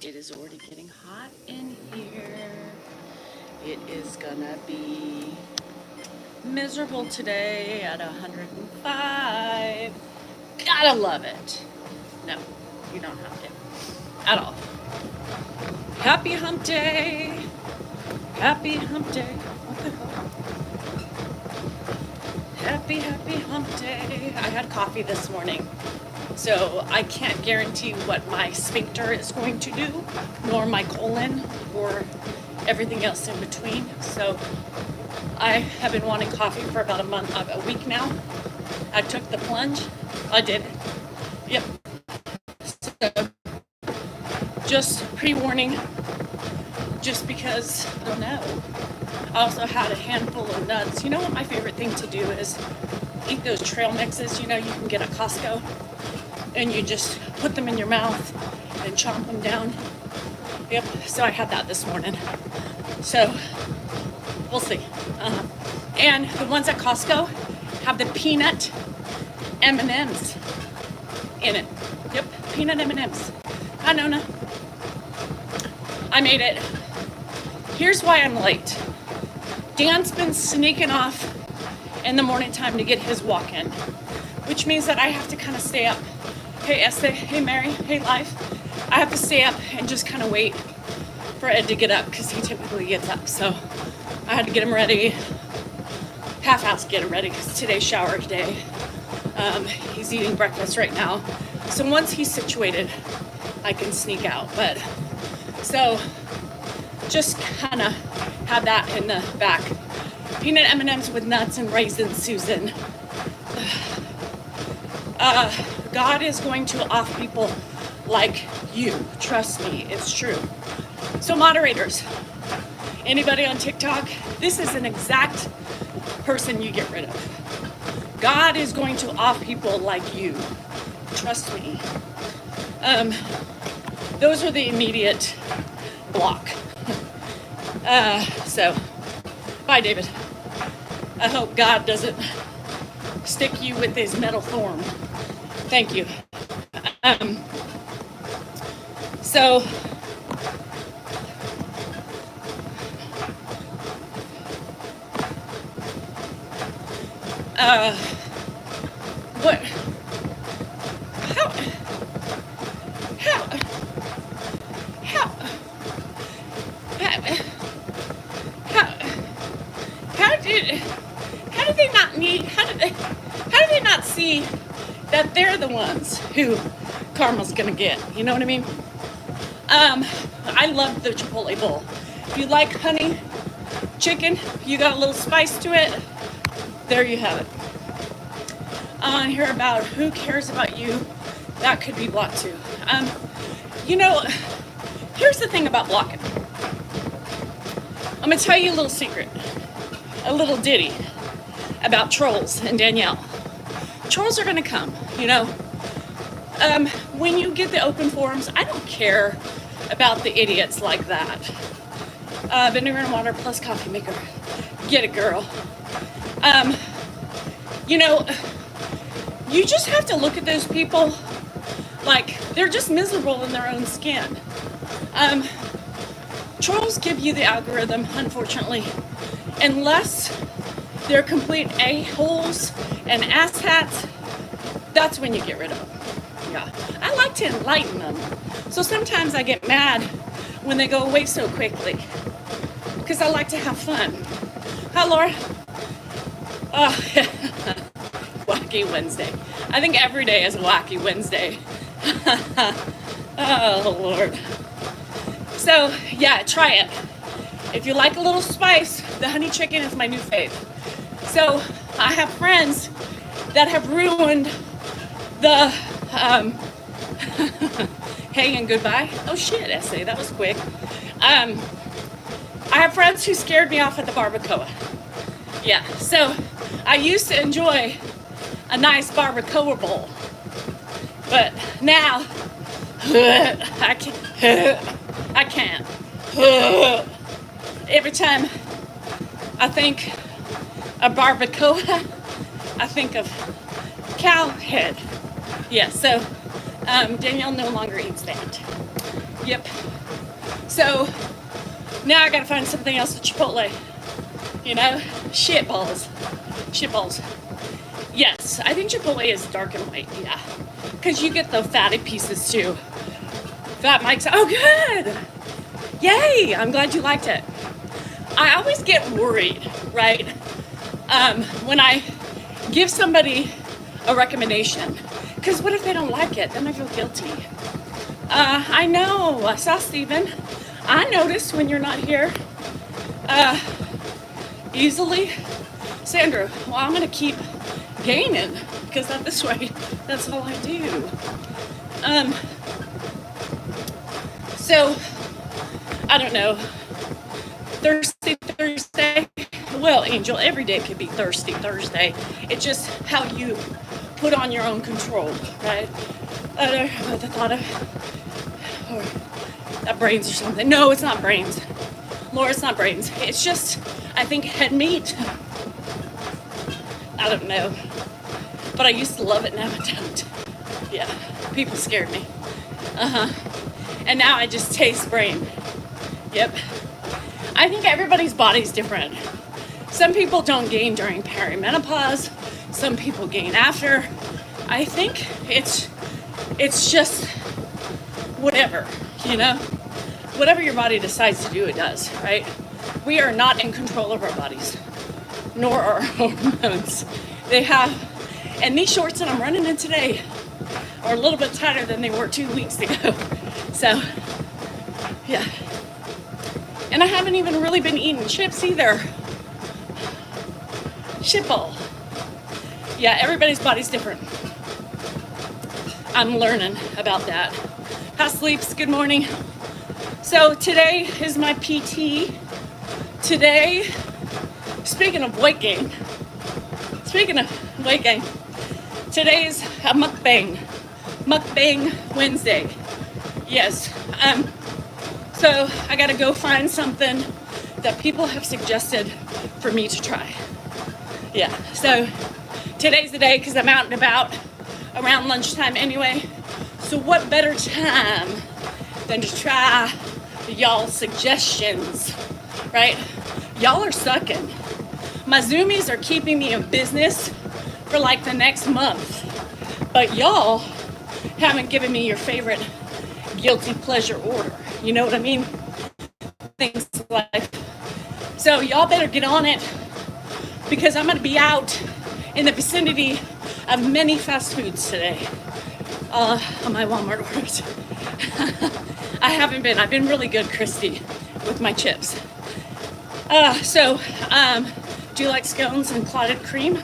It is already getting hot in here. It is gonna be miserable today at 105. Gotta love it. No, you don't have to. At all. Happy hump day. Happy hump day. What the hell? Happy hump day. I had coffee this morning. So I can't guarantee what my sphincter is going to do, nor my colon, or everything else in between. So I have been wanting coffee for about a week now. I took the plunge. I did it. Yep. So just pre-warning, just because I don't know. I also had a handful of nuts. You know what my favorite thing to do is eat those trail mixes, you can get at Costco. And you just put them in your mouth and chomp them down. Yep, so I had that this morning. So, we'll see. And the ones at Costco have the peanut M&Ms in it. Yep, peanut M&Ms. Hi, Nona. I made it. Here's why I'm late. Dan's been sneaking off in the morning time to get his walk in, which means that I have to kind of stay up. Hey Esther, hey Mary, hey Life. I have to stay up and just kind of wait for Ed to get up because he typically gets up. So I had to get him ready, half-assed get him ready because today's shower day. He's eating breakfast right now. So once he's situated, I can sneak out. But so just kind of have that in the back. Peanut M&Ms with nuts and raisins, Susan. God is going to off people like you. Trust me, it's true. So moderators, anybody on TikTok, this is an exact person you get rid of. God is going to off people like you. Trust me. Those are the immediate block. So, bye David. I hope God doesn't stick you with his metal thorn. Thank you. So what? How? How? How? How did they not need? How did they not see that they're the ones who karma's gonna get? You know what I mean? I love the Chipotle bowl. If you like honey chicken, you got a little spice to it. There you have it. I want to hear about who cares about you. That could be blocked too. Here's the thing about blocking. I'm gonna tell you a little secret, a little ditty about trolls and Danielle. Trolls are gonna come, when you get the open forums, I don't care about the idiots like that. Vinegar and water plus coffee maker. Get it, girl. You just have to look at those people like they're just miserable in their own skin. Trolls give you the algorithm, unfortunately, unless they're complete a-holes and asshats. That's when you get rid of them. Yeah, I like to enlighten them. So sometimes I get mad when they go away so quickly because I like to have fun. Hi, Laura. Wacky Wednesday. I think every day is Wacky Wednesday. Oh, Lord. So, yeah, try it. If you like a little spice, the honey chicken is my new fave. So, I have friends that have ruined the, hey and goodbye. Oh, shit, essay, that was quick. I have friends who scared me off at the barbacoa. Yeah, so I used to enjoy a nice barbacoa bowl, but now I can't. Every time I think of barbacoa, I think of cow head. Yeah, so Danielle no longer eats that. Yep. So now I gotta find something else at Chipotle. You know, shitballs. Yes, I think Chipotle is dark and white. Yeah, because you get the fatty pieces too. Fat Mike's. Oh, good. Yay! I'm glad you liked it. I always get worried, right? When I give somebody a recommendation, because what if they don't like it? Then I feel guilty. I know. I saw Steven. I noticed when you're not here easily. Sandra, well, I'm going to keep gaining because this way, that's all I do. So, I don't know. Thirsty Thursday. Well, Angel, every day could be Thirsty Thursday. It's just how you put on your own control, right? The thought of, or that brains or something. No, it's not brains. Laura, it's not brains. It's just, I think, head meat. I don't know. But I used to love it, now I don't. Yeah, people scared me. And now I just taste brain. Yep. I think everybody's body's different. Some people don't gain during perimenopause. Some people gain after. I think it's just whatever, you know? Whatever your body decides to do, it does, right? We are not in control of our bodies, nor our hormones. They have, and these shorts that I'm running in today are a little bit tighter than they were 2 weeks ago. So, yeah. And I haven't even really been eating chips either. Shitball. Yeah, everybody's body's different. I'm learning about that. Past sleeps, good morning. So today is my PT. Today, speaking of weight gain, today's a mukbang Wednesday. Yes. So I gotta go find something that people have suggested for me to try. Yeah, so today's the day because I'm out and about around lunchtime anyway. So what better time than to try y'all's suggestions, right? Y'all are sucking. My Zoomies are keeping me in business for like the next month, but y'all haven't given me your favorite guilty pleasure order. You know what I mean? Things like, so y'all better get on it because I'm gonna be out in the vicinity of many fast foods today on my Walmart orders. I've been really good, Christy, with my chips. Do you like scones and clotted cream?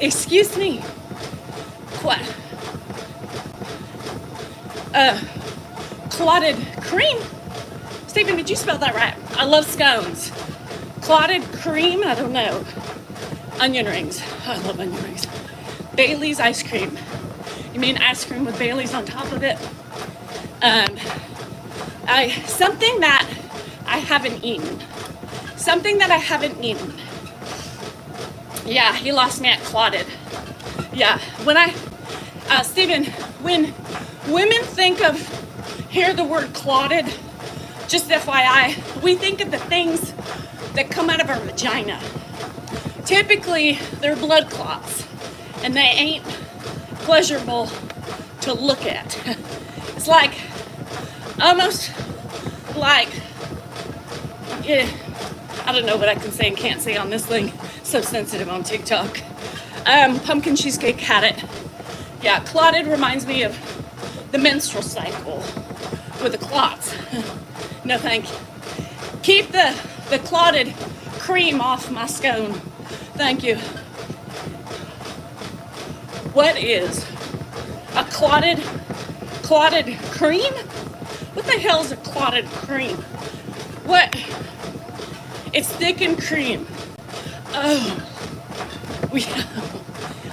Excuse me. What? Clotted cream? Stephen, did you spell that right? I love scones. Clotted cream? I don't know. Onion rings. I love onion rings. Bailey's ice cream. You mean ice cream with Bailey's on top of it? Something that I haven't eaten. Yeah, he lost me at clotted. Yeah, Stephen, when women hear the word clotted, just FYI, we think of the things that come out of our vagina. Typically, they're blood clots, and they ain't pleasurable to look at. It's like, almost like, yeah, I don't know what I can say and can't say on this thing. So sensitive on TikTok. Pumpkin cheesecake had it. Yeah, clotted reminds me of the menstrual cycle with the clots. No, thank you. Keep the clotted cream off my scone. Thank you. What is a clotted cream? What the hell is a clotted cream? What? It's thick and cream. Oh,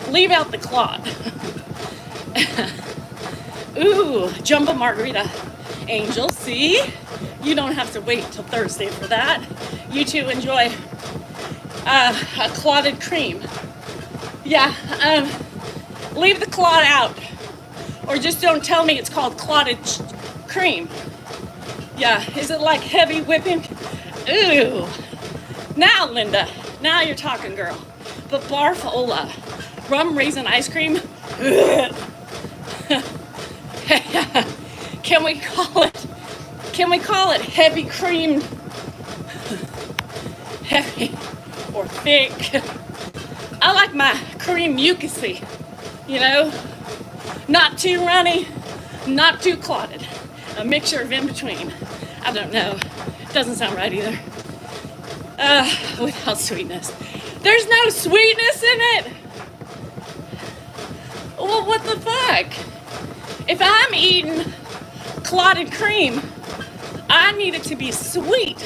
leave out the clot. Ooh, jumbo margarita. Angel, see? You don't have to wait till Thursday for that. You two enjoy a clotted cream. Yeah, leave the clot out. Or just don't tell me it's called clotted cream. Yeah, is it like heavy whipping? Ooh. Now, Linda, now you're talking, girl. But Barfola, rum raisin ice cream? Can we call it heavy creamed, heavy or thick? I like my cream mucousy, you know? Not too runny, not too clotted. A mixture of in between. I don't know. Doesn't sound right either. Without sweetness. There's no sweetness in it. Well, what the fuck? If I'm eating clotted cream, I need it to be sweet.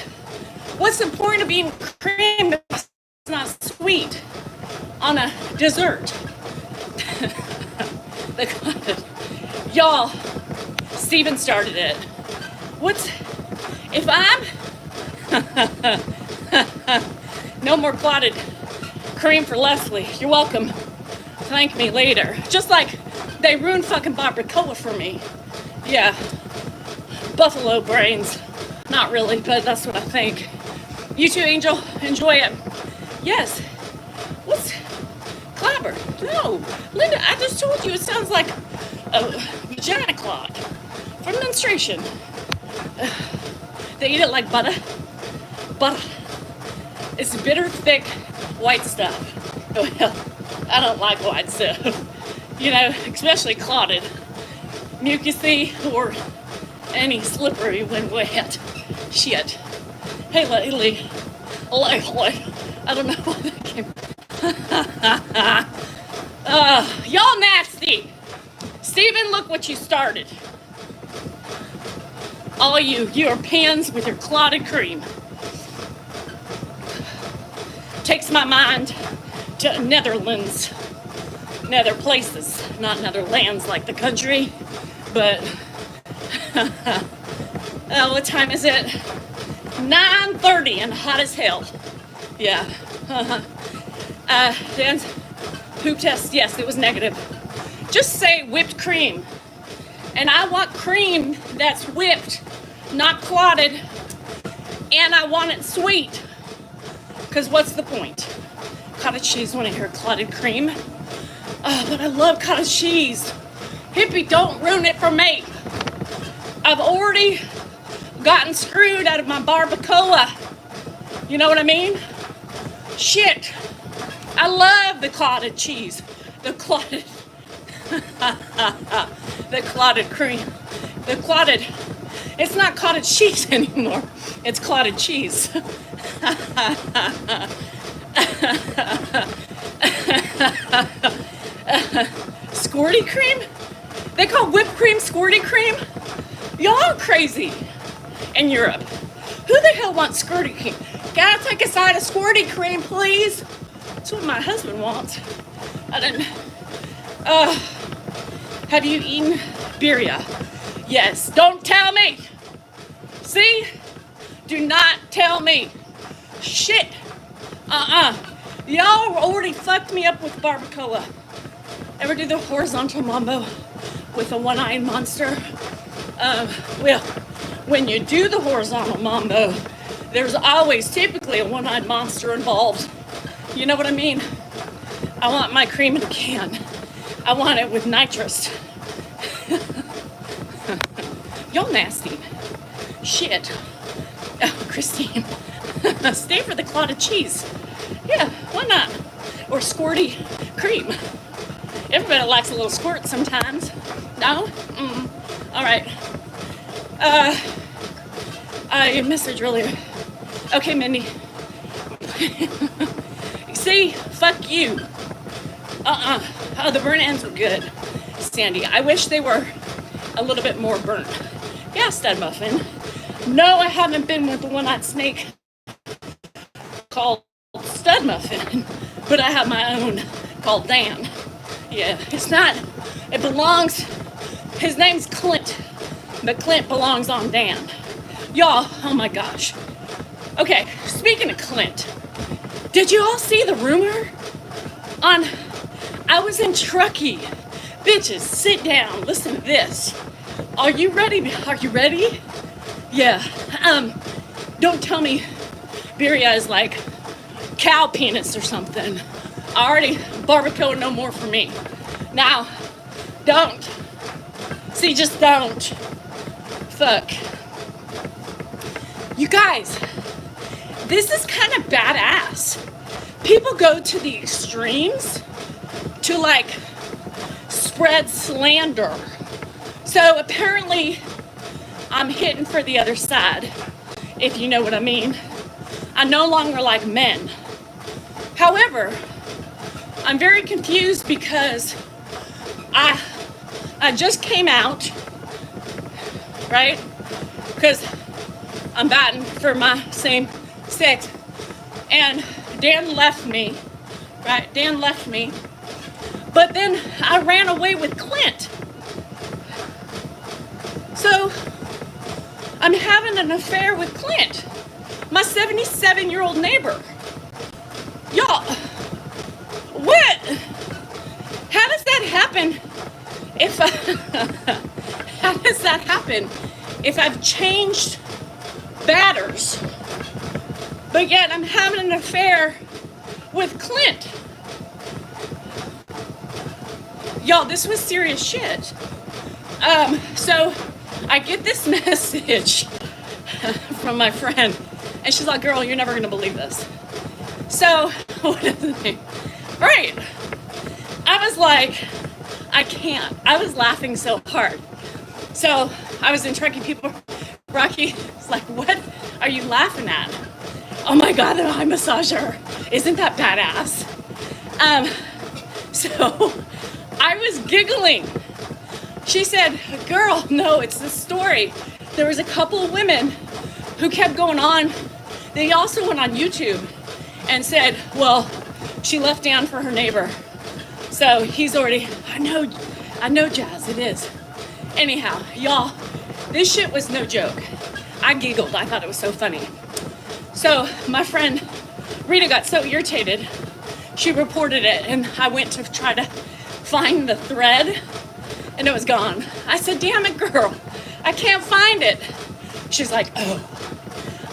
What's the point of eating cream if it's not sweet on a dessert? Y'all, Steven started it. If I'm, no more clotted cream for Leslie. You're welcome. Thank me later. Just like they ruined fucking barbacoa for me. Yeah. Buffalo brains. Not really, but that's what I think. You too, Angel. Enjoy it. Yes. What's clabber? No. Linda, I just told you it sounds like a vagina clot from menstruation. They eat it like butter. Butter. It's bitter, thick, white stuff. Well, I don't like white stuff. You know, especially clotted. Mucusy or any slippery when wet. Shit. Hey, lately. I don't know why that came. Y'all nasty. Steven, look what you started. All you Europeans with your clotted cream. Takes my mind to Netherlands. Nether places, not Netherlands like the country, but what time is it? 9:30 and hot as hell. Yeah. Dan's poop test, yes, it was negative. Just say whipped cream. And I want cream that's whipped, not clotted, and I want it sweet. Because what's the point? Cottage cheese when I hear clotted cream. Oh, but I love cottage cheese. Hippie, don't ruin it for me. I've already gotten screwed out of my barbacoa. You know what I mean? Shit. I love the clotted cheese. The clotted cream. The clotted, it's not cottage cheese anymore. It's clotted cheese. Squirty cream? They call whipped cream squirty cream? Y'all are crazy in Europe. Who the hell wants squirty cream? Can I take a side of squirty cream, please? That's what my husband wants. I don't. Have you eaten birria? Yes. Don't tell me. See? Do not tell me. Shit. Y'all already fucked me up with barbacoa. Ever do the horizontal mambo with a one-eyed monster? Well, when you do the horizontal mambo, there's always typically a one-eyed monster involved. You know what I mean? I want my cream in a can. I want it with nitrous. Y'all nasty. Shit. Oh, Christine. Stay for the clotted cheese. Yeah, why not? Or squirty cream. Everybody likes a little squirt sometimes. No? All right. Your message earlier. Okay, Mindy. See? Fuck you. Oh, the burnt ends were good, Sandy. I wish they were a little bit more burnt. Yeah, Stud Muffin. No, I haven't been with the one-eyed snake called Stud Muffin, but I have my own called Dan. Yeah, it's not, it belongs, his name's Clint, but Clint belongs on Dan. Y'all, oh my gosh. Okay, speaking of Clint, did you all see the rumor on I was in Truckee. Bitches, sit down. Listen to this. Are you ready? Are you ready? Yeah. Don't tell me birria is like cow penis or something. I already barbacoa no more for me. Now, don't. See, just don't. Fuck. You guys, this is kind of badass. People go to the extremes to like spread slander. So apparently I'm hitting for the other side, if you know what I mean. I no longer like men. However, I'm very confused because I just came out, right? Because I'm batting for my same sex. And Dan left me, right? Dan left me. But then I ran away with Clint. So I'm having an affair with Clint, my 77-year-old neighbor. Y'all, what? How does that happen if how does that happen if I've changed batters, but yet I'm having an affair with Clint? Y'all, this was serious shit. So I get this message from my friend, and she's like, girl, you're never gonna believe this. So, what is the name? Right. I was like, I can't. I was laughing so hard. So, I was in Truckee. People, Rocky was like, what are you laughing at? Oh my God, the eye massager. Isn't that badass? So, I was giggling. She said, girl, no, it's the story. There was a couple of women who kept going on. They also went on YouTube and said, well, she left Dan for her neighbor. So he's already, I know, Jazz, it is. Anyhow, y'all, this shit was no joke. I giggled. I thought it was so funny. So my friend Rita got so irritated, she reported it, and I went to try to find the thread, and it was gone. I said, damn it, girl, I can't find it. She's like, oh,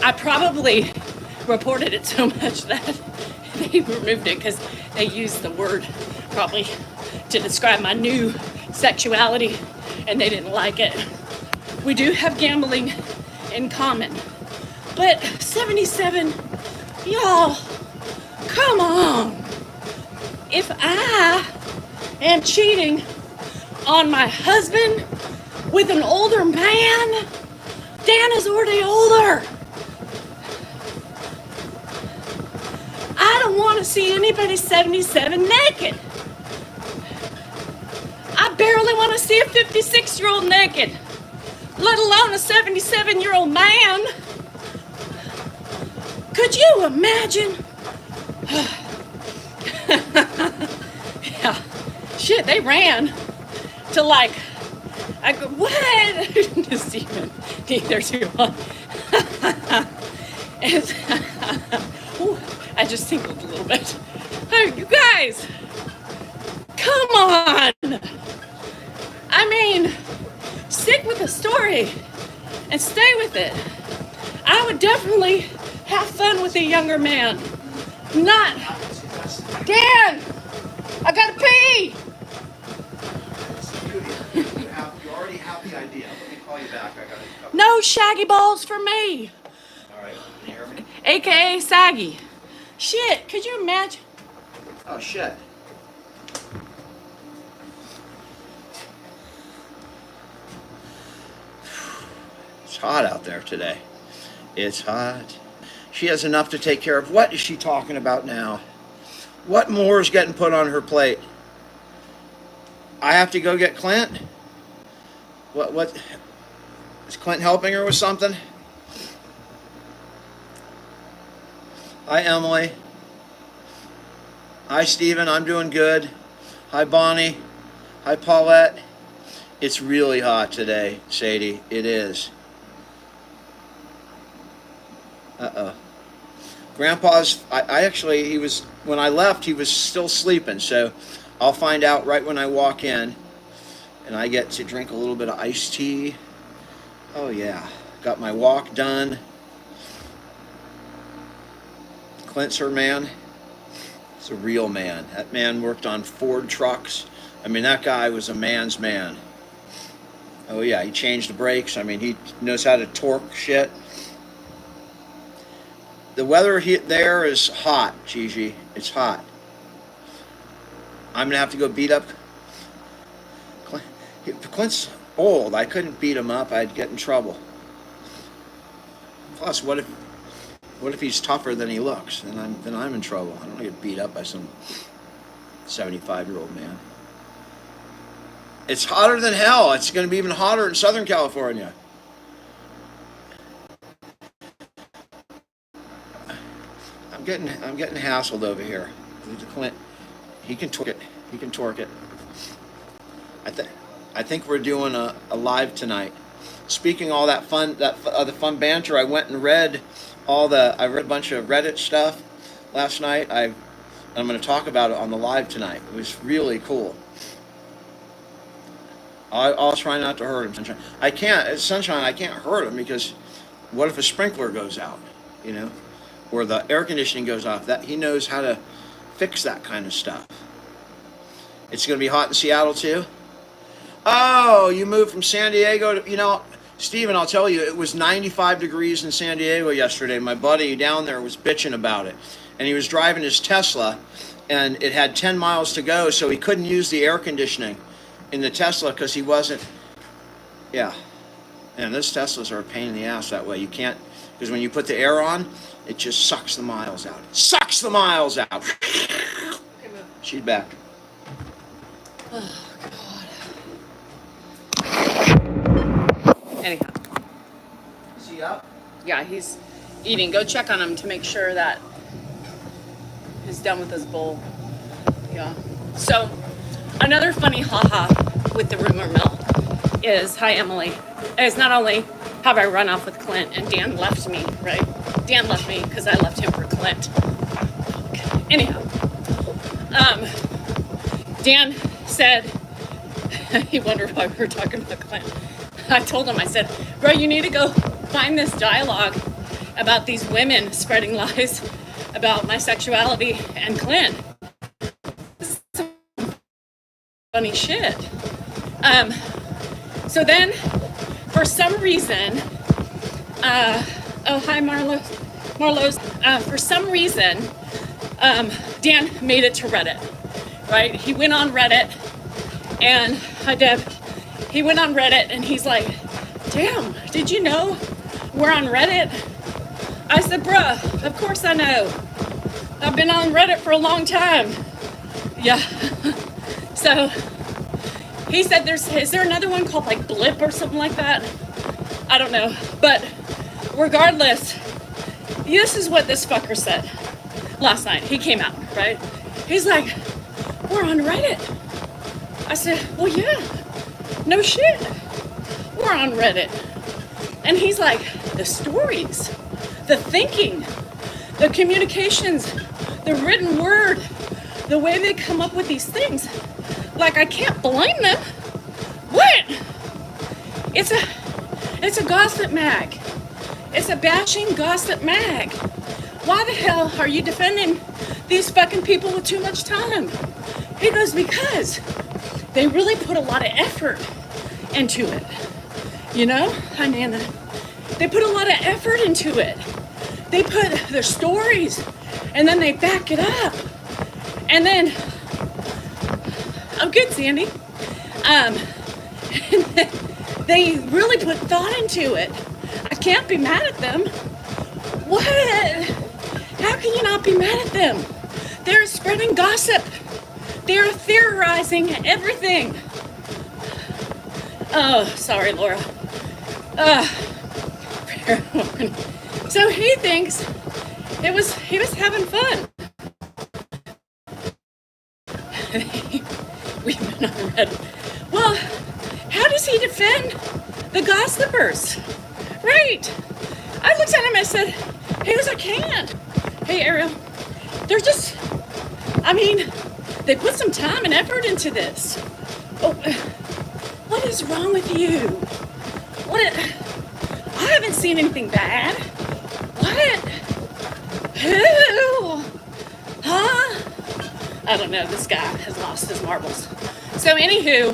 I probably reported it so much that they removed it because they used the word probably to describe my new sexuality, and they didn't like it. We do have gambling in common, but 77, y'all, come on. If I am cheating on my husband with an older man, Dan is already older. I don't want to see anybody 77 naked. I barely want to see a 56-year-old naked, let alone a 77-year-old man. Could you imagine? Yeah, shit, they ran to like, I go, what? Just even, neither do I. Ooh, I just tinkled a little bit. Oh, you guys, come on. I mean, stick with the story and stay with it. I would definitely have fun with a younger man. Not, Dan, I gotta pee. You already have the idea. Let me call you back. I gotta go. No shaggy balls for me. All right, can you hear me? AKA saggy. Shit, could you imagine? Oh, shit. It's hot out there today. It's hot. She has enough to take care of. What is she talking about now? What more is getting put on her plate? I have to go get Clint? What? Is Clint helping her with something? Hi, Emily. Hi, Steven. I'm doing good. Hi, Bonnie. Hi, Paulette. It's really hot today, Sadie. It is. Uh-oh. Grandpa's, I actually, he was, when I left, he was still sleeping, so I'll find out right when I walk in, and I get to drink a little bit of iced tea. Oh yeah, got my walk done. Clint's her man. He's a real man. That man worked on Ford trucks. I mean, that guy was a man's man. Oh yeah, he changed the brakes. I mean, he knows how to torque shit. The weather there is hot, Gigi. It's hot. I'm gonna have to go beat up Clint. Clint's old. I couldn't beat him up. I'd get in trouble. Plus, what if he's tougher than he looks? Then I'm in trouble. I don't want to get beat up by some 75-year-old man. It's hotter than hell. It's going to be even hotter in Southern California. I'm getting hassled over here. Clint, he can torque it. He can torque it. I think we're doing a live tonight. Speaking all that fun, the fun banter, I went and read I read a bunch of Reddit stuff last night. I'm going to talk about it on the live tonight. It was really cool. I'll try not to hurt him, Sunshine. Sunshine, I can't hurt him because what if a sprinkler goes out, or the air conditioning goes off? That he knows how to fix that kind of stuff. It's going to be hot in Seattle too. Oh, you moved from San Diego to, Steven, I'll tell you, it was 95 degrees in San Diego yesterday. My buddy down there was bitching about it. And he was driving his Tesla, and it had 10 miles to go, so he couldn't use the air conditioning in the Tesla because he wasn't, yeah. And those Teslas are a pain in the ass that way. You can't, because when you put the air on, it just sucks the miles out. It sucks the miles out. She's back. Oh, God. Anyhow. Is he up? Yeah, he's eating. Go check on him to make sure that he's done with his bowl. Yeah. So, another funny haha with the rumor mill is, hi Emily, is not only have I run off with Clint and Dan left me, right? Dan left me because I left him for Clint. Anyhow, Dan said, he wondered why we were talking about Clint. I told him, I said, bro, you need to go find this dialogue about these women spreading lies about my sexuality and Clint. This is some funny shit. So then, for some reason, oh, hi Marlowe's. For some reason, Dan made it to Reddit, right? He went on Reddit, and hi Deb. He went on Reddit, and he's like, damn, did you know we're on Reddit? I said, bruh, of course I know. I've been on Reddit for a long time. Yeah. So he said, is there another one called like Blip or something like that? I don't know. But regardless, this is what this fucker said last night. He came out, right? He's like, we're on Reddit. I said, well, yeah, no shit. We're on Reddit. And he's like, the stories, the thinking, the communications, the written word, the way they come up with these things. Like, I can't blame them. What? It's a gossip mag. It's a bashing gossip mag. Why the hell are you defending these fucking people with too much time? He goes, because they really put a lot of effort into it. Hi Nana. They put a lot of effort into it. They put their stories and then they back it up. And then, oh good, Sandy. And then they really put thought into it. I can't be mad at them. What? How can you not be mad at them? They're spreading gossip. They're theorizing everything. Oh, sorry, Laura. So he thinks he was having fun. We've been on Reddit. Well, how does he defend the gossipers? Right. I looked at him and I said, he goes, I can't. Hey, Ariel, they're just, the They put some time and effort into this. Oh, what is wrong with you? I haven't seen anything bad. What? Who? Huh? I don't know. This guy has lost his marbles. So anywho,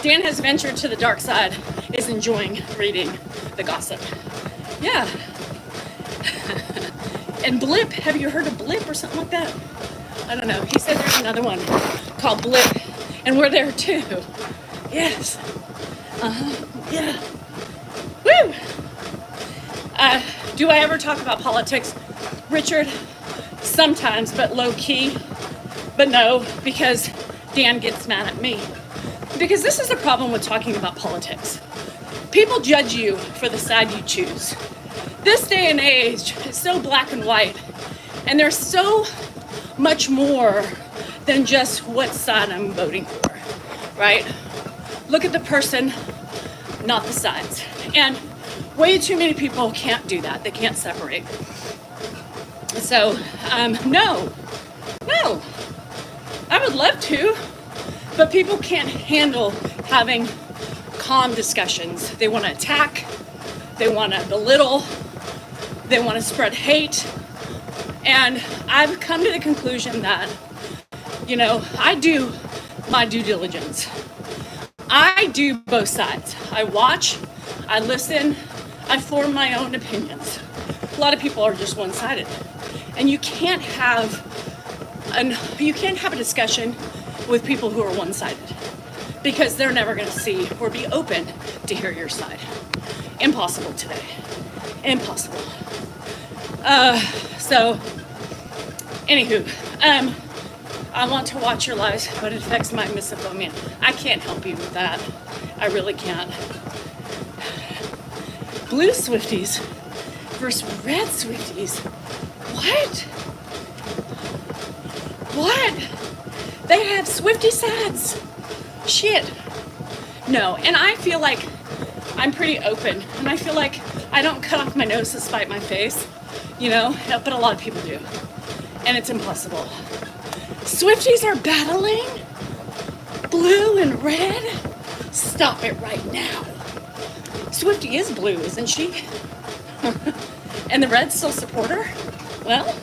Dan has ventured to the dark side, is enjoying reading the gossip. Yeah. And Blip, have you heard of Blip or something like that? I don't know. He said there's another one called Blip, and we're there too. Yes. Yeah. Woo! Do I ever talk about politics? Richard, sometimes, but low key. But no, because Dan gets mad at me. Because this is the problem with talking about politics. People judge you for the side you choose. This day and age is so black and white, and there's so much more than just what side I'm voting for, right? Look at the person, not the sides. And way too many people can't do that. They can't separate. So, no. I would love to, but people can't handle having calm discussions. They want to attack, they want to belittle, they want to spread hate. And I've come to the conclusion that, I do my due diligence. I do both sides. I watch, I listen, I form my own opinions. A lot of people are just one-sided. And you can't have a discussion with people who are one-sided because they're never going to see or be open to hear your side. Impossible today. Impossible. So, anywho, I want to watch your lives, but it affects my misophonia. I can't help you with that. I really can't. Blue Swifties versus red Swifties. What? They have Swifty sides. Shit. No, and I feel like I'm pretty open, and I feel like I don't cut off my nose to spite my face, but a lot of people do, and it's impossible. Swifties are battling? Blue and red? Stop it right now. Swiftie is blue, isn't she? And the Reds still support her? Well,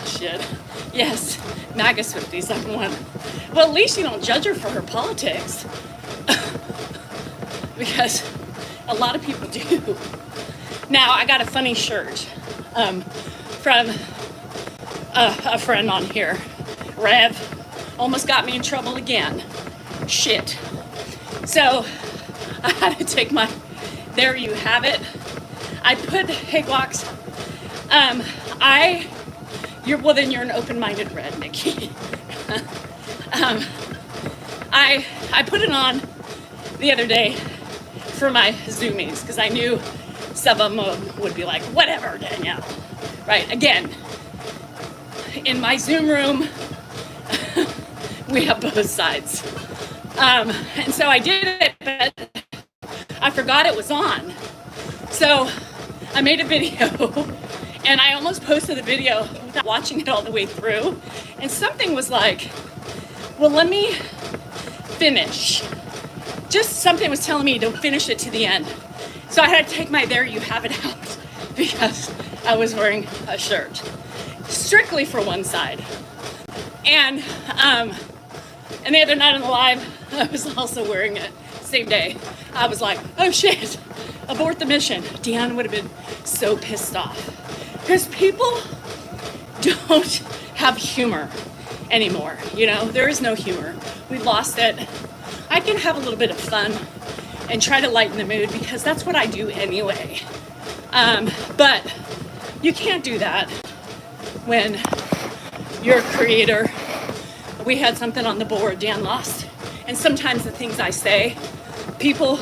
shit. Yes, MAGA Swifties, I'm one. Well, at least you don't judge her for her politics. Because a lot of people do. Now, I got a funny shirt from a friend on here. Rev almost got me in trouble again. Shit. So, I had to take my, there you have it. I put, hey, Guax, then you're an open-minded red, Nikki. I put it on the other day for my Zoomies because I knew some of them would be like, whatever, Danielle. Right, again, in my Zoom room, we have both sides. And so I did it, but I forgot it was on. So I made a video, and I almost posted the video without watching it all the way through. And something was like, well, let me finish. Just something was telling me to finish it to the end. So I had to take my there you have it out because I was wearing a shirt strictly for one side. And the other night on the live, I was also wearing it. Same day. I was like, oh shit, abort the mission. Deanna would have been so pissed off. Because people don't have humor anymore. There is no humor. We've lost it. I can have a little bit of fun and try to lighten the mood because that's what I do anyway. But you can't do that when you're a creator. We had something on the board, Dan lost. And sometimes the things I say, people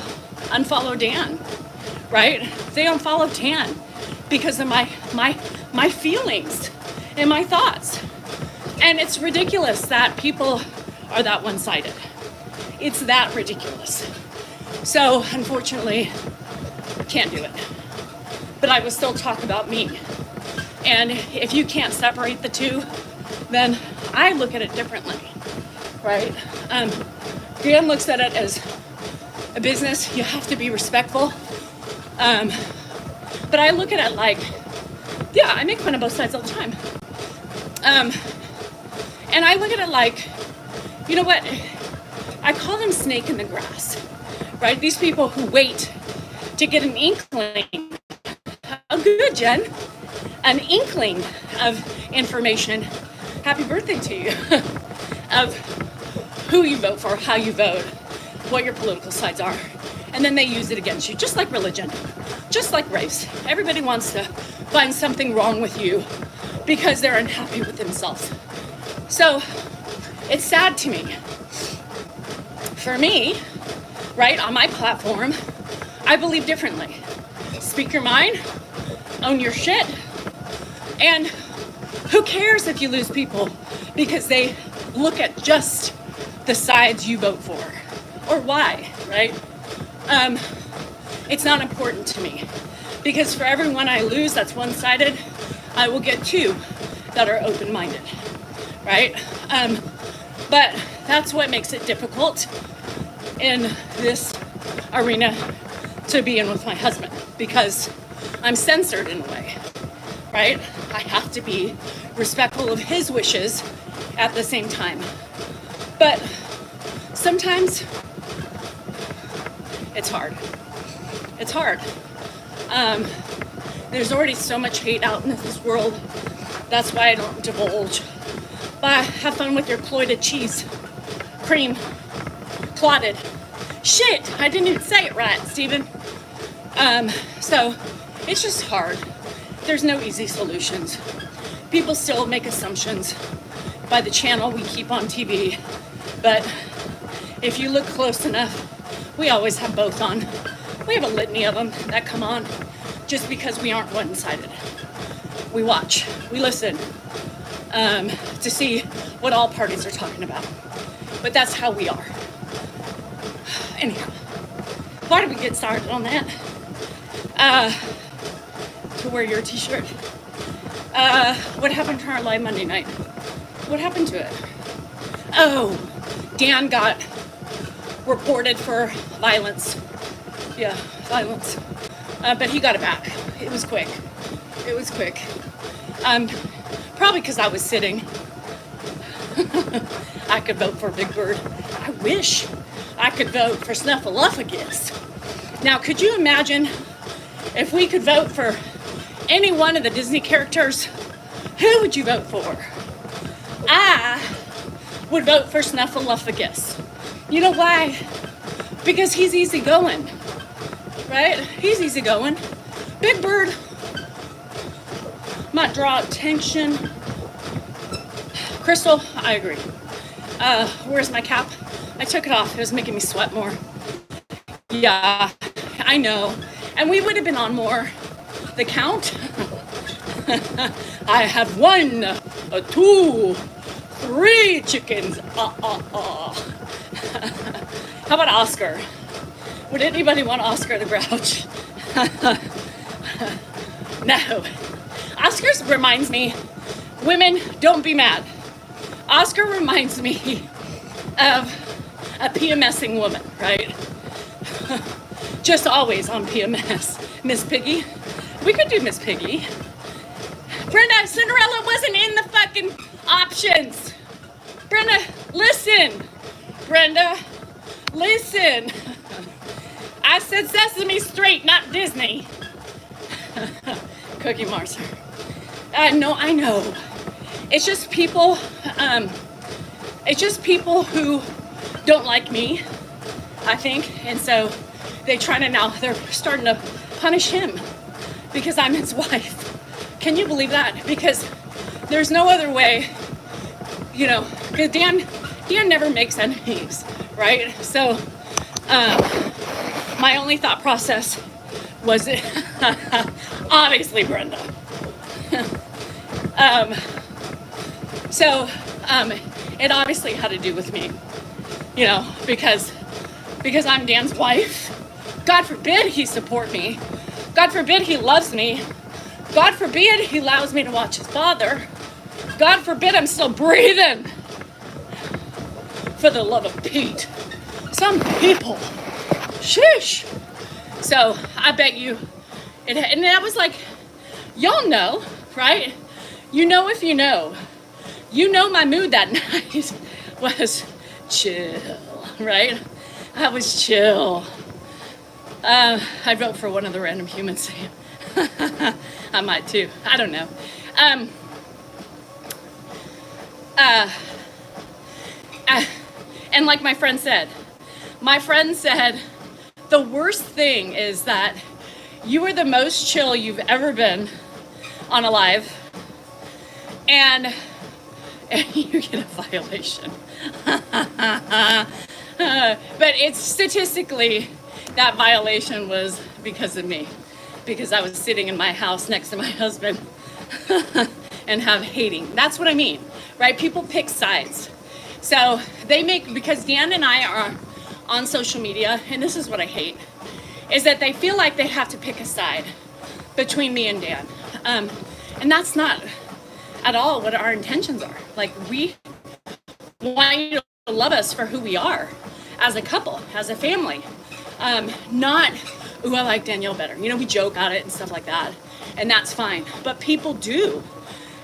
unfollow Dan, right? They unfollow Dan because of my feelings and my thoughts. And it's ridiculous that people are that one-sided. It's that ridiculous. So, unfortunately, can't do it. But I will still talk about me. And if you can't separate the two, then I look at it differently, right? Dan looks at it as a business. You have to be respectful. But I look at it like, yeah, I make fun of both sides all the time. And I look at it like, you know what? I call them snake in the grass, right? These people who wait to get an inkling. Oh, good, Jen. An inkling of information. Happy birthday to you. Of who you vote for, how you vote, what your political sides are. And then they use it against you, just like religion, just like race. Everybody wants to find something wrong with you because they're unhappy with themselves. So it's sad to me. For me, right, on my platform, I believe differently. Speak your mind, own your shit, and who cares if you lose people because they look at just the sides you vote for or why, right? It's not important to me because for every one I lose that's one-sided, I will get two that are open-minded, right? But that's what makes it difficult in this arena to be in with my husband because I'm censored in a way, right? I have to be respectful of his wishes at the same time. But sometimes it's hard. It's hard. There's already so much hate out in this world. That's why I don't divulge. But have fun with your cloyed cheese. Cream. Clotted. Shit, I didn't even say it right, Stephen. So it's just hard. There's no easy solutions. People still make assumptions by the channel we keep on TV. But if you look close enough, we always have both on. We have a litany of them that come on just because we aren't one-sided. We watch, we listen to see what all parties are talking about. But that's how we are. Anyhow, why did we get started on that? To wear your t-shirt. What happened to our live Monday night? What happened to it? Oh, Dan got reported for violence. Yeah, violence. But he got it back. It was quick. It was quick. Probably because I was sitting. I could vote for Big Bird. I wish I could vote for Snuffleupagus. Now, could you imagine if we could vote for any one of the Disney characters? Who would you vote for? I would vote for Snuffleupagus. You know why? Because he's easygoing, right? He's easygoing. Big Bird might draw attention. Crystal, I agree. Where's my cap? I took it off. It was making me sweat more. Yeah, I know. And we would have been on more. The count? I have 1, 2, 3 chickens. How about Oscar? Would anybody want Oscar the Grouch? No. Oscar reminds me, women, don't be mad. Oscar reminds me of a PMSing woman, right? Just always on PMS. Miss Piggy. We could do Miss Piggy. Brenda, Cinderella wasn't in the fucking options. Brenda, listen. Brenda, listen. I said Sesame Street, not Disney. Cookie Monster. No, I know. It's just people, who don't like me, I think. And so they're starting to punish him because I'm his wife. Can you believe that? Because there's no other way, because Dan never makes enemies, right? So my only thought process was obviously Brenda. It obviously had to do with me, because I'm Dan's wife. God forbid he support me. God forbid he loves me. God forbid he allows me to watch his father. God forbid I'm still breathing. For the love of Pete. Some people. Sheesh. So I bet you, and that was like, y'all know, right? You know if you know. You know my mood that night was chill, right? I was chill. I'd vote for one of the random humans. I might too. I don't know. And like my friend said, the worst thing is that you are the most chill you've ever been on a live, and you get a violation. But it's statistically, that violation was because of me, because I was sitting in my house next to my husband and have hating. That's what I mean, right? People pick sides. So because Dan and I are on social media, and this is what I hate, is that they feel like they have to pick a side between me and Dan. And that's not at all what our intentions are. Like, we want you to love us for who we are as a couple, as a family. Not, ooh, I like Danielle better. You know, we joke at it and stuff like that, and that's fine. But people do,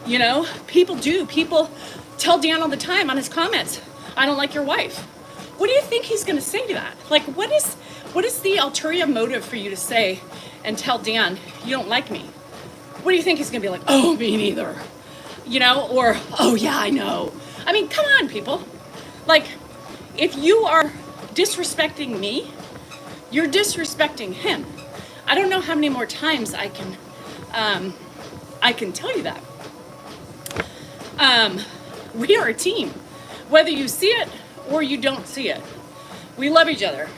you know, people do. People tell Dan all the time on his comments, I don't like your wife. What do you think he's gonna say to that? Like, what is the ulterior motive for you to say and tell Dan, you don't like me? What do you think he's gonna be like? Oh, me neither. You know, or, oh yeah, I know. I mean, come on, people. Like, if you are disrespecting me, you're disrespecting him. I don't know how many more times I can tell you that. We are a team, whether you see it or you don't see it. We love each other.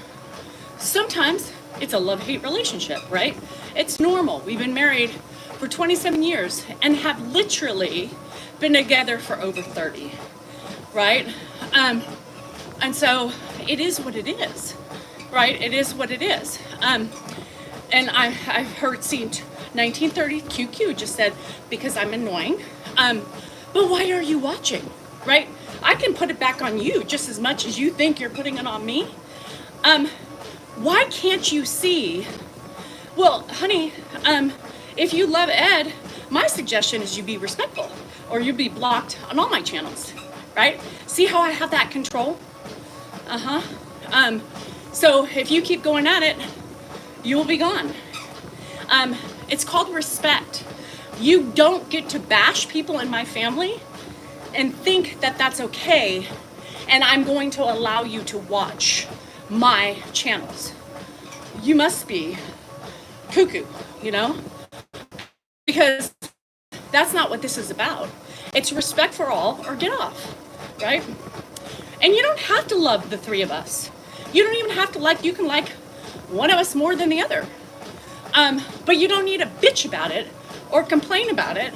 Sometimes it's a love-hate relationship, right? It's normal. We've been married for 27 years and have literally been together for over 30, right? And so it is what it is, right? It is what it is. And I've heard, seen 1930 QQ just said, because I'm annoying. But why are you watching, right? I can put it back on you just as much as you think you're putting it on me. Why can't you see? Well, honey, if you love Ed, my suggestion is you be respectful, or you be blocked on all my channels, right? See how I have that control? So if you keep going at it, you will be gone. It's called respect. You don't get to bash people in my family and think that that's okay, and I'm going to allow you to watch my channels. You must be cuckoo, you know? Because that's not what this is about. It's respect for all or get off, right? And you don't have to love the three of us. You don't even have to like, you can like one of us more than the other. But you don't need to bitch about it or complain about it,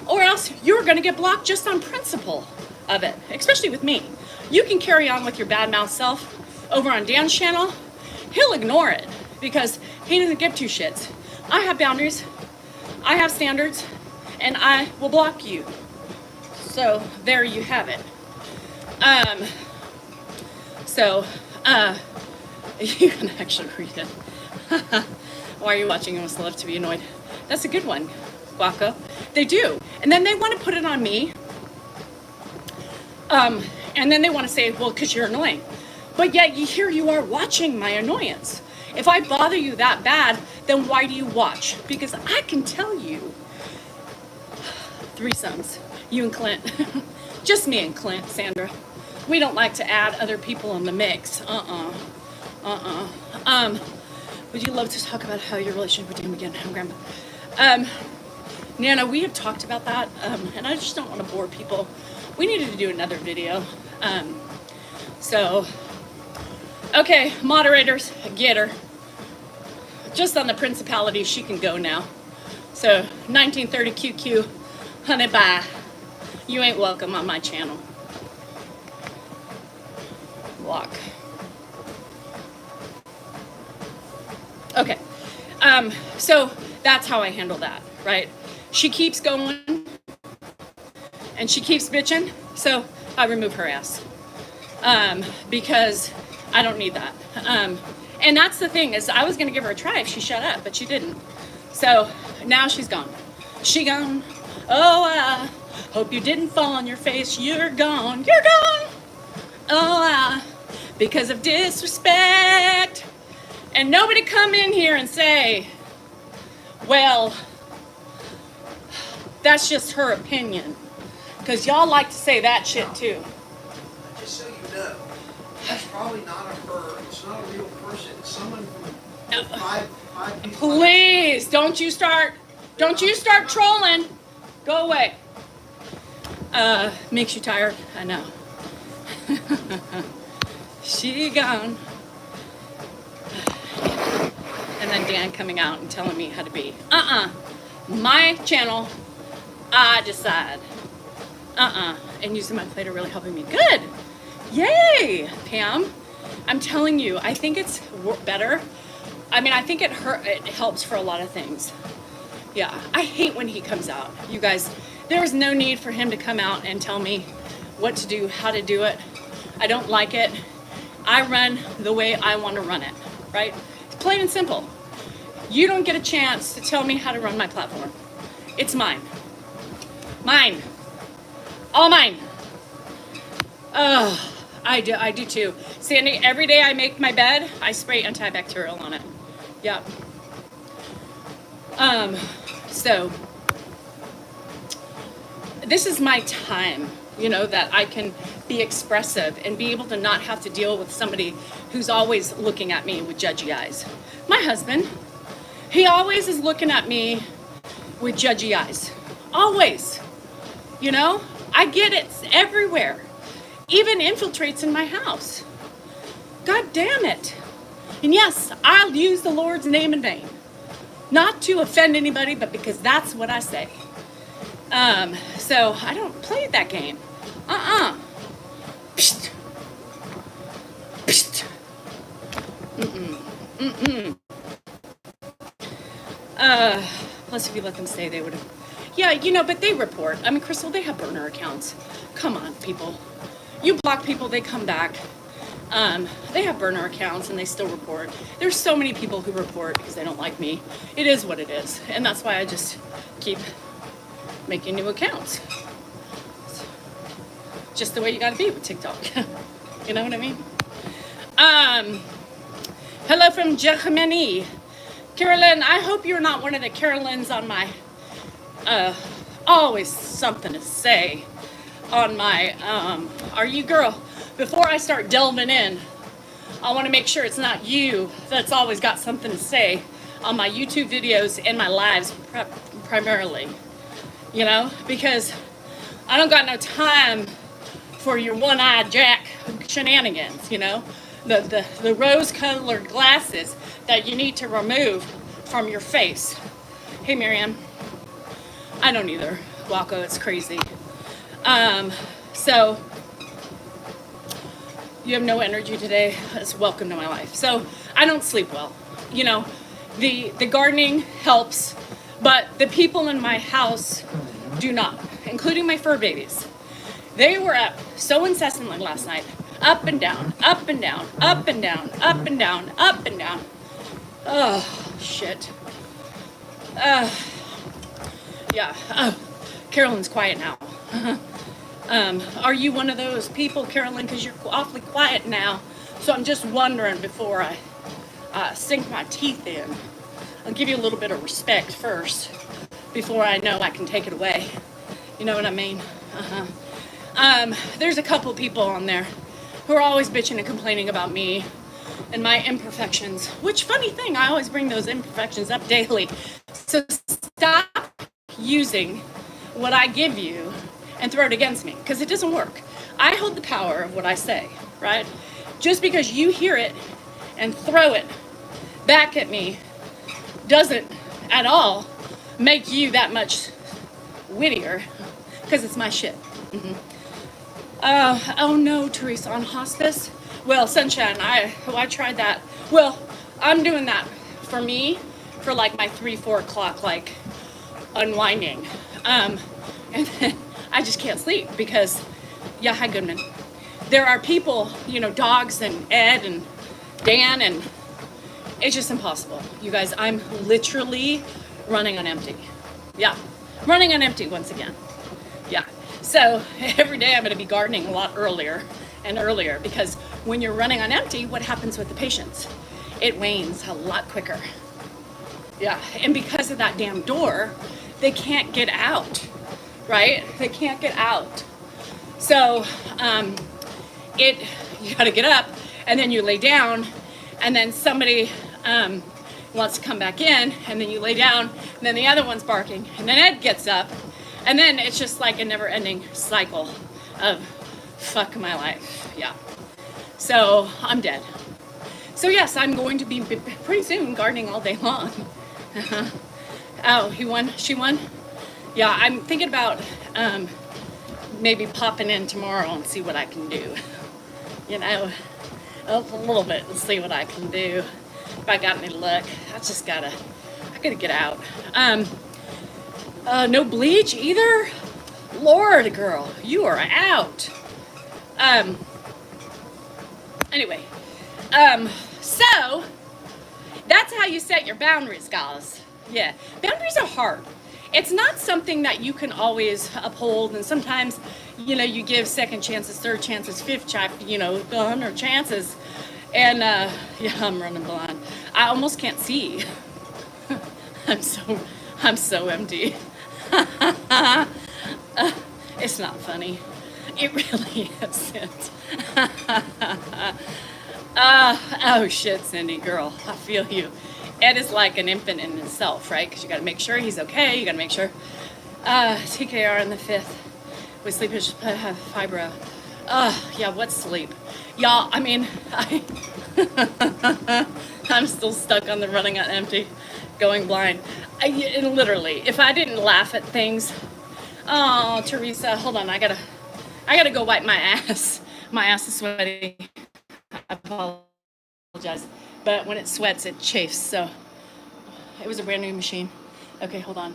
or else you're gonna get blocked just on principle of it, especially with me. You can carry on with your bad mouth self over on Dan's channel. He'll ignore it because he doesn't give two shits. I have boundaries, I have standards, and I will block you. So there you have it. You can actually read it. Why are you watching? You must love to be annoyed. That's a good one, Guaco. They do. And then they want to put it on me. And then they want to say, well, because you're annoying. But yet here you are watching my annoyance. If I bother you that bad, then why do you watch? Because I can tell you, threesomes, you and Clint. Just me and Clint, Sandra. We don't like to add other people in the mix. Would you love to talk about how your relationship with Dan began, Grandma? Nana, we have talked about that, and I just don't want to bore people. We needed to do another video. Okay, moderators, get her. Just on the principality, she can go now. So, 1930 QQ, honey, bye. You ain't welcome on my channel. Block. Okay, so that's how I handle that, right? She keeps going and she keeps bitching, so I remove her ass. Because I don't need that. And that's the thing, is I was gonna give her a try if she shut up, but she didn't. So now she's gone. She gone. Oh, I hope you didn't fall on your face. You're gone. You're gone. Oh, because of disrespect. And nobody come in here and say, well, that's just her opinion. Because y'all like to say that shit too. Just so you know, that's probably not a her. It's not a real person. It's someone from five people. Please, don't you start trolling. Go away. Makes you tired? I know. She gone. And then Dan coming out and telling me how to be. My channel, I decide. And using my plate are really helping me. Good. Yay, Pam. I'm telling you, I think it's better. I mean, I think it helps for a lot of things. Yeah, I hate when he comes out. You guys, there was no need for him to come out and tell me what to do, how to do it. I don't like it. I run the way I want to run it, right? It's plain and simple. You don't get a chance to tell me how to run my platform. It's mine. Mine. All mine. I do too. Sandy, every day I make my bed, I spray antibacterial on it. Yep. So this is my time, you know, that I can be expressive and be able to not have to deal with somebody who's always looking at me with judgy eyes. My husband, he always is looking at me with judgy eyes. Always. You know, I get it everywhere. Even infiltrates in my house. God damn it. And yes, I'll use the Lord's name in vain. Not to offend anybody, but because that's what I say. So I don't play that game. Psst. Psst. Plus if you let them stay, they would have. Yeah, you know, but they report. I mean, Crystal, they have burner accounts. Come on, people. You block people, they come back. They have burner accounts and they still report. There's so many people who report because they don't like me. It is what it is. And that's why I just keep making new accounts. It's just the way you gotta be with TikTok. You know what I mean? Hello from Germany. Carolyn, I hope you're not one of the Carolyns on my, always something to say on my, are you girl? Before I start delving in, I want to make sure it's not you that's always got something to say on my YouTube videos and my lives primarily, you know, because I don't got no time for your one-eyed Jack shenanigans, you know, the rose-colored glasses that you need to remove from your face. Hey, Miriam. I don't either. Waco, it's crazy. So you have no energy today. It's welcome to my life. So I don't sleep well. You know, the gardening helps, but the people in my house do not, including my fur babies. They were up so incessantly last night, up and down, up and down, up and down, up and down, up and down. Oh, shit. Yeah. Oh, Carolyn's quiet now. Are you one of those people, Carolyn? Because you're awfully quiet now. So I'm just wondering before I sink my teeth in. I'll give you a little bit of respect first before I know I can take it away. You know what I mean? There's a couple people on there who are always bitching and complaining about me and my imperfections. Which, funny thing, I always bring those imperfections up daily. So stop using what I give you and throw it against me, because it doesn't work. I hold the power of what I say, right? Just because you hear it and throw it back at me doesn't at all make you that much wittier, because it's my shit. Oh no, Teresa, on hospice? Well, Sunshine, I tried that. Well, I'm doing that for me, for like my 3-4 o'clock, like, unwinding. And then I just can't sleep because, yeah, hi Goodman. There are people, dogs and Ed and Dan, and it's just impossible. You guys, I'm literally running on empty. Yeah, running on empty once again. Yeah, so every day I'm gonna be gardening a lot earlier and earlier, because when you're running on empty, what happens with the patients? It wanes a lot quicker. Yeah, and because of that damn door, they can't get out, right? They can't get out. So you gotta get up, and then you lay down, and then somebody wants to come back in, and then you lay down, and then the other one's barking, and then Ed gets up, and then it's just like a never-ending cycle of fuck my life. Yeah. So I'm dead. So yes, I'm going to be pretty soon gardening all day long. Oh, he won? She won? Yeah, I'm thinking about maybe popping in tomorrow and see what I can do. A little bit and see what I can do. If I got any luck. I gotta get out. No bleach either? Lord, girl, you are out. Anyway, so that's how you set your boundaries, guys. Yeah, boundaries are hard. It's not something that you can always uphold, and sometimes, you give second chances, third chances, fifth chance, 100 chances, and yeah, I'm running blind. I almost can't see. I'm so empty. It's not funny. It really isn't. Oh shit, Cindy, girl, I feel you. Ed is like an infant in himself, right? Because you got to make sure he's okay. You got to make sure. TKR in the 5th with sleepage fibro. Yeah, what's sleep? Y'all, I'm still stuck on the running on empty, going blind. And literally, if I didn't laugh at things, oh, Teresa, hold on, I gotta go wipe my ass. My ass is sweaty. I apologize. But when it sweats, it chafes, so it was a brand new machine. Okay, hold on.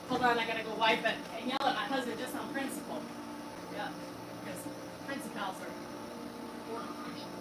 I gotta go wipe it and yell at my husband just on principle. Yeah, because principals are important, actually.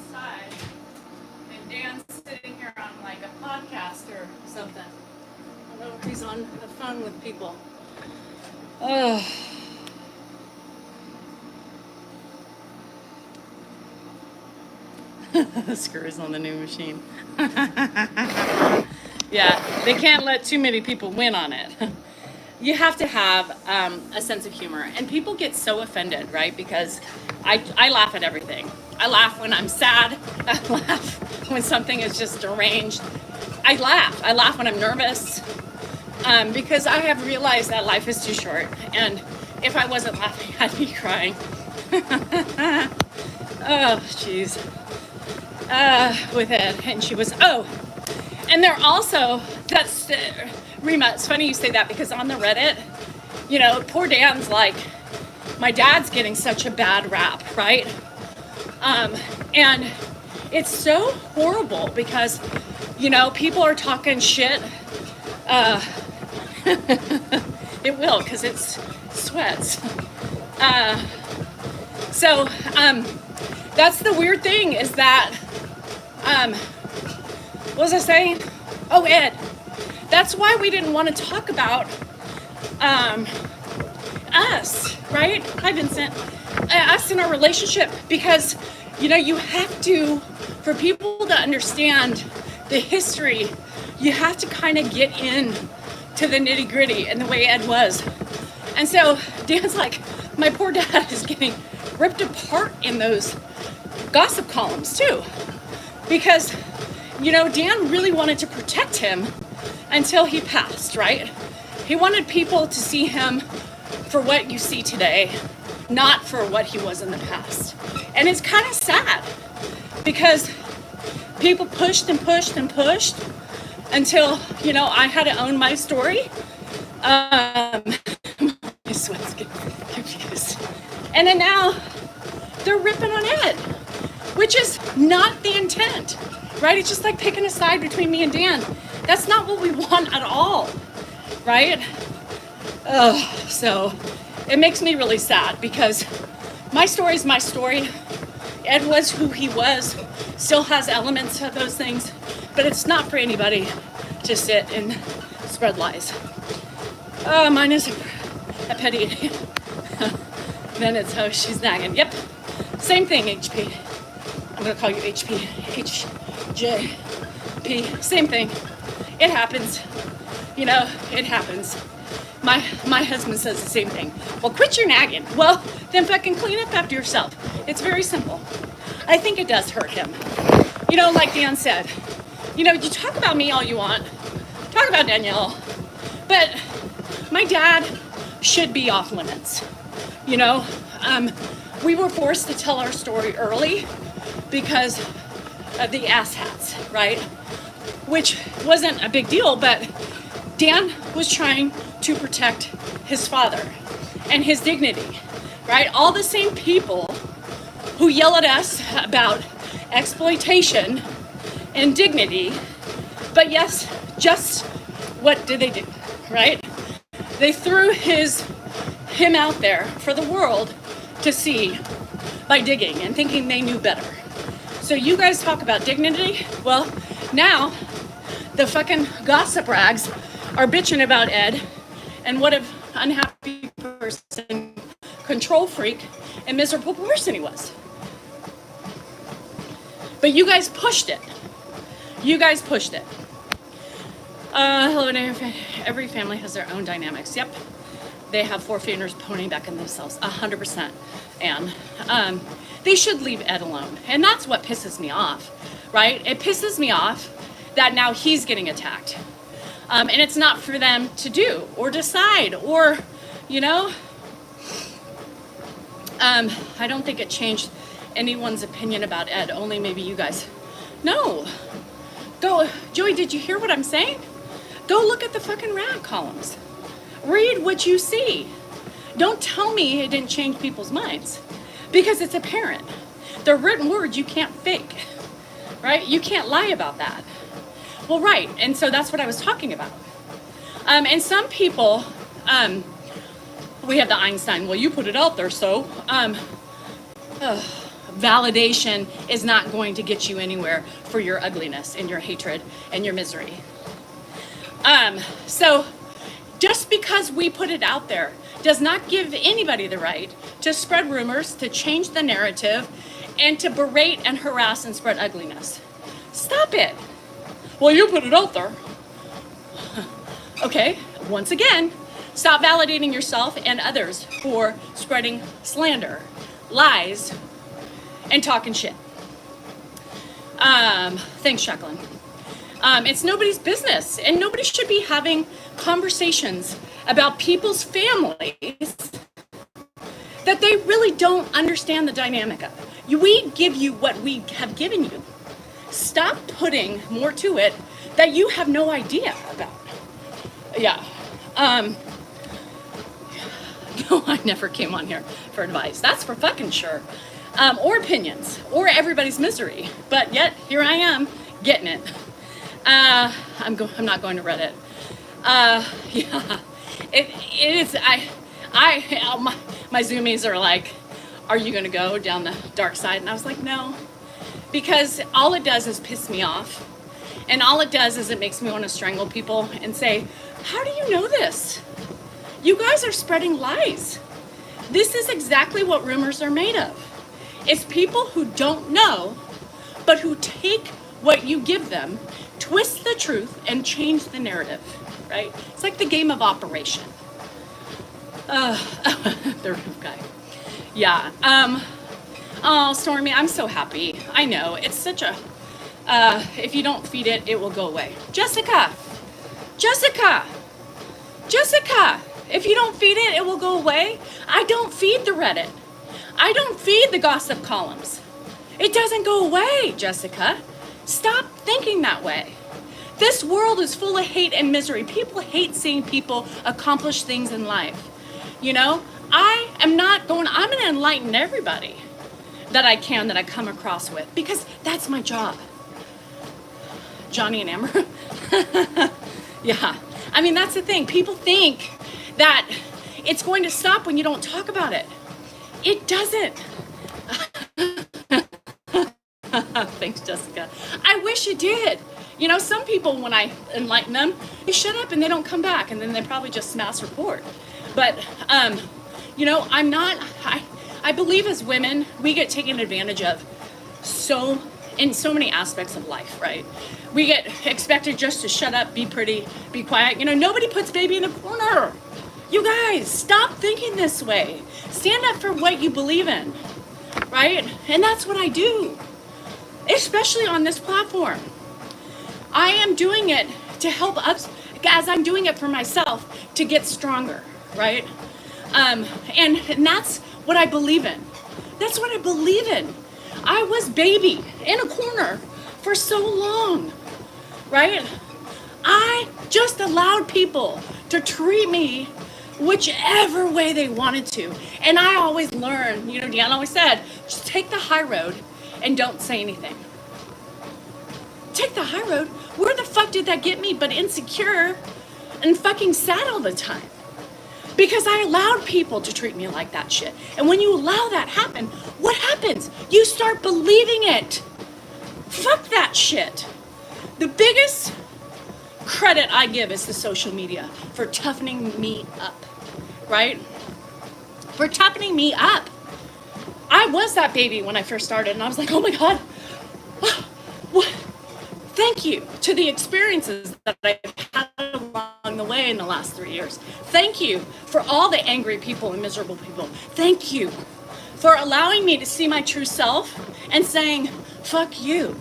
Inside, and Dan's sitting here on like a podcast or something. I don't know if he's on the phone with people. Oh. The screws on the new machine. Yeah, they can't let too many people win on it. You have to have a sense of humor, and people get so offended, right? Because I laugh at everything. I laugh when I'm sad. I laugh when something is just deranged. I laugh when I'm nervous, because I have realized that life is too short, and if I wasn't laughing, I'd be crying. Oh, jeez. With Ed, and she was, and they're also, that's, Rima, it's funny you say that, because on the Reddit, poor Dan's like, my dad's getting such a bad rap, right? And it's so horrible because, people are talking shit Uh, it will, because it's sweats. Uh, so that's the weird thing is that, what was I saying? Oh, Ed. That's why we didn't want to talk about us, right? Hi, Vincent. Us in our relationship, because, you have to, for people to understand the history, you have to kind of get in to the nitty gritty and the way Ed was. And so Dan's like, my poor dad is getting ripped apart in those gossip columns too. Because, Dan really wanted to protect him until he passed, right? He wanted people to see him for what you see today, not for what he was in the past. And it's kind of sad because people pushed and pushed and pushed until, I had to own my story. My sweat's getting confused. And then now they're ripping on Ed, which is not the intent, right? It's just like picking a side between me and Dan. That's not what we want at all, right? So it makes me really sad because my story is my story. Ed was who he was, still has elements of those things, but it's not for anybody to sit and spread lies. Mine is a petty idiot. Then it's, oh, she's nagging. Yep, same thing, HP. I'm gonna call you HP, HJP, same thing. It happens, it happens. My husband says the same thing. Well, quit your nagging. Well, then fucking clean up after yourself. It's very simple. I think it does hurt him. Like Dan said, you talk about me all you want. Talk about Danielle. But my dad should be off limits. We were forced to tell our story early because of the asshats, right? Which wasn't a big deal, but Dan was trying to protect his father and his dignity, right? All the same people who yell at us about exploitation and dignity, but yes, just what did they do, right? They threw him out there for the world to see by digging and thinking they knew better. So you guys talk about dignity. Well, now the fucking gossip rags are bitching about Ed and what an unhappy person, control freak, and miserable person he was. But you guys pushed it. Hello, every family has their own dynamics. Yep. They have four fingers pointing back in themselves, 100%. And they should leave Ed alone. And that's what pisses me off, right? It pisses me off that now he's getting attacked. And it's not for them to do or decide or, I don't think it changed anyone's opinion about Ed, only maybe you guys. No. Go, Joey, did you hear what I'm saying? Go look at the fucking rag columns. Read what you see. Don't tell me it didn't change people's minds because it's apparent. They're written words you can't fake, right? You can't lie about that. Well, right, and so that's what I was talking about. And some people, we have the Einstein, well, you put it out there, so validation is not going to get you anywhere for your ugliness and your hatred and your misery. So just because we put it out there does not give anybody the right to spread rumors, to change the narrative, and to berate and harass and spread ugliness. Stop it. Well, you put it out there. Okay, once again, stop validating yourself and others for spreading slander, lies, and talking shit. Thanks, Jacqueline. It's nobody's business, and nobody should be having conversations about people's families that they really don't understand the dynamic of. We give you what we have given you. Stop putting more to it that you have no idea about. Yeah. No, I never came on here for advice. That's for fucking sure. Or opinions, or everybody's misery. But yet, here I am, getting it. I'm not going to Reddit. Yeah, it is. My Zoomies are like, are you gonna go down the dark side? And I was like, no, because all it does is piss me off, and all it does is it makes me want to strangle people and say, how do you know this? You guys are spreading lies. This is exactly what rumors are made of. It's people who don't know, but who take what you give them, twist the truth, and change the narrative, right? It's like the game of Operation. The roof guy. Yeah. Oh, Stormy, I'm so happy. I know. It's such a, if you don't feed it, it will go away. Jessica! Jessica! Jessica! If you don't feed it, it will go away. I don't feed the Reddit. I don't feed the gossip columns. It doesn't go away, Jessica. Stop thinking that way. This world is full of hate and misery. People hate seeing people accomplish things in life. You know, I'm going to enlighten everybody that I can, that I come across with, because that's my job. Johnny and Amber. Yeah. I mean, that's the thing. People think that it's going to stop when you don't talk about it. It doesn't. Thanks, Jessica. I wish it did. You know, some people, when I enlighten them, they shut up and they don't come back, and then they probably just mass report. But, you know, I believe as women, we get taken advantage of in so many aspects of life, right? We get expected just to shut up, be pretty, be quiet. You know, nobody puts baby in a corner. You guys, stop thinking this way. Stand up for what you believe in, right? And that's what I do, especially on this platform. I am doing it to help us, as I'm doing it for myself, to get stronger, right? And that's what I believe in. That's what I believe in. I was baby in a corner for so long, right? I just allowed people to treat me whichever way they wanted to. And I always learned, you know, Deanna always said, just take the high road and don't say anything. Take the high road. Where the fuck did that get me but insecure and fucking sad all the time? Because I allowed people to treat me like that shit. And when you allow that happen, what happens? You start believing it. Fuck that shit. The biggest credit I give is to social media for toughening me up, right? For toughening me up. I was that baby when I first started, and I was like, oh my God, what? Thank you to the experiences that I've had along the way in the last 3 years. Thank you for all the angry people and miserable people. Thank you for allowing me to see my true self and saying, fuck you.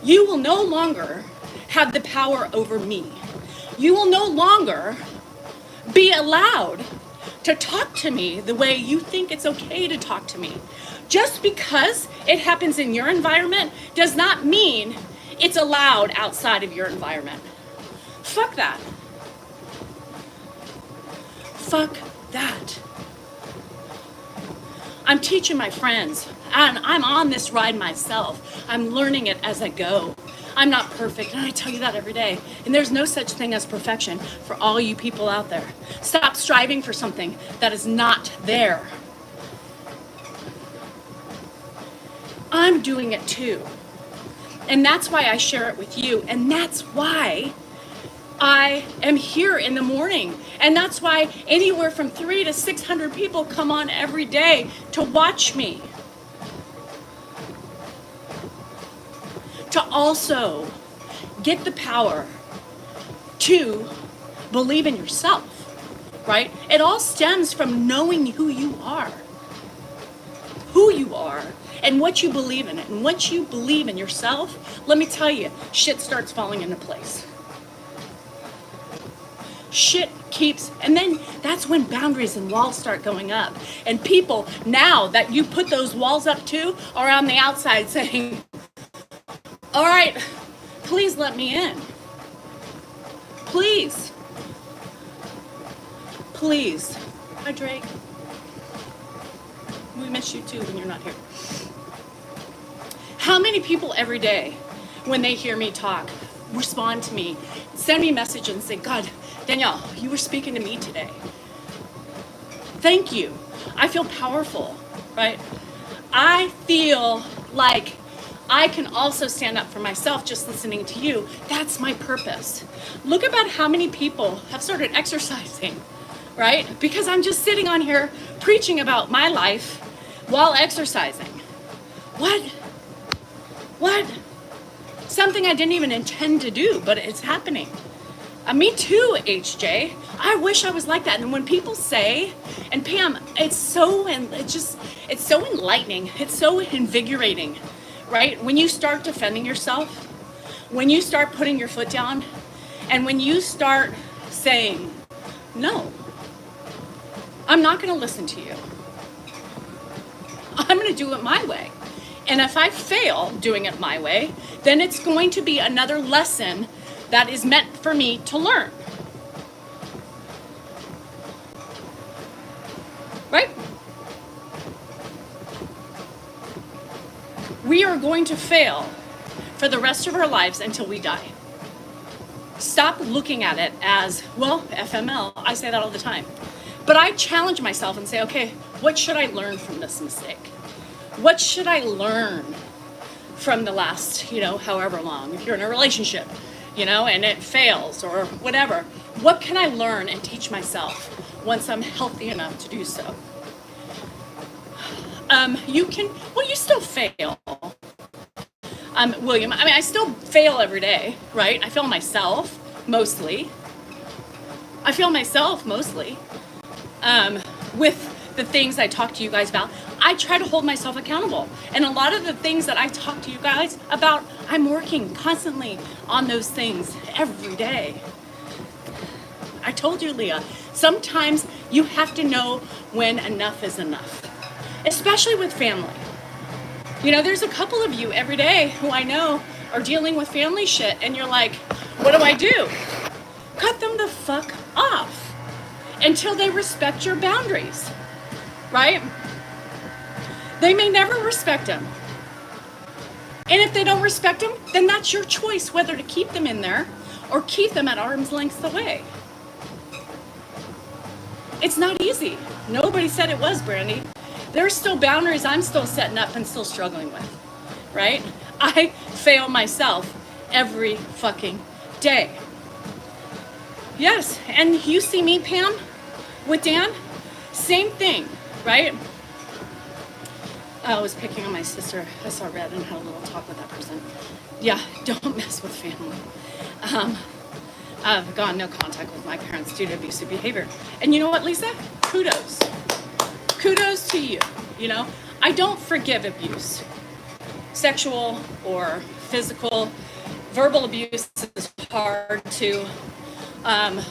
You will no longer have the power over me. You will no longer be allowed to talk to me the way you think it's okay to talk to me. Just because it happens in your environment does not mean it's allowed outside of your environment. Fuck that. Fuck that. I'm teaching my friends, and I'm on this ride myself. I'm learning it as I go. I'm not perfect, and I tell you that every day. And there's no such thing as perfection for all you people out there. Stop striving for something that is not there. I'm doing it too. And that's why I share it with you. And that's why I am here in the morning. And that's why anywhere from 300 to 600 people come on every day to watch me. To also get the power to believe in yourself, right? It all stems from knowing who you are. Who you are. And what you believe in it. And once you believe in yourself, let me tell you, shit starts falling into place. Shit keeps, and then that's when boundaries and walls start going up. And people, now that you put those walls up too, are on the outside saying, all right, please let me in. Please. Please. Hi, Drake. We miss you too when you're not here. How many people every day, when they hear me talk, respond to me, send me a message and say, God, Danielle, you were speaking to me today. Thank you. I feel powerful, right? I feel like I can also stand up for myself just listening to you. That's my purpose. Look about how many people have started exercising, right? Because I'm just sitting on here preaching about my life while exercising. What? Something I didn't even intend to do, but it's happening. Me too, HJ. I wish I was like that. And when people say, and Pam, it's so enlightening. It's so invigorating, right? When you start defending yourself, when you start putting your foot down, and when you start saying, no, I'm not going to listen to you. I'm going to do it my way. And if I fail doing it my way, then it's going to be another lesson that is meant for me to learn. Right? We are going to fail for the rest of our lives until we die. Stop looking at it as, well, FML. I say that all the time. But I challenge myself and say, okay, what should I learn from this mistake? What should I learn from the last, however long? If you're in a relationship, and it fails or whatever, what can I learn and teach myself once I'm healthy enough to do so? You still fail. William, I still fail every day, right? I fail myself mostly. With the things I talk to you guys about. I try to hold myself accountable. And a lot of the things that I talk to you guys about, I'm working constantly on those things every day. I told you, Leah, sometimes you have to know when enough is enough, especially with family. There's a couple of you every day who I know are dealing with family shit, and you're like, what do I do? Cut them the fuck off until they respect your boundaries, right? They may never respect them. And if they don't respect them, then that's your choice whether to keep them in there or keep them at arm's length away. It's not easy. Nobody said it was, Brandy. There's still boundaries I'm still setting up and still struggling with, right? I fail myself every fucking day. Yes, and you see me, Pam, with Dan, same thing, right? I was picking on my sister. I saw Red and had a little talk with that person. Yeah, don't mess with family. I've gone no contact with my parents due to abusive behavior. And you know what, Lisa? Kudos. Kudos to you. I don't forgive abuse. Sexual or physical. Verbal abuse is hard to. And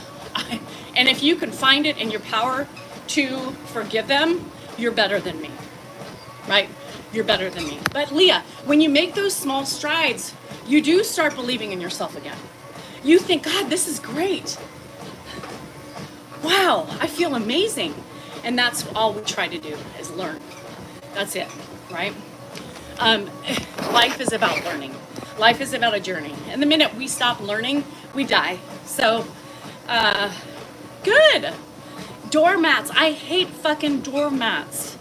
if you can find it in your power to forgive them, you're better than me. Right? You're better than me. But Leah, when you make those small strides, you do start believing in yourself again. You think, God, this is great. Wow, I feel amazing. And that's all we try to do is learn. That's it, right? Life is about learning. Life is about a journey. And the minute we stop learning, we die. So, good. Doormats. I hate fucking doormats.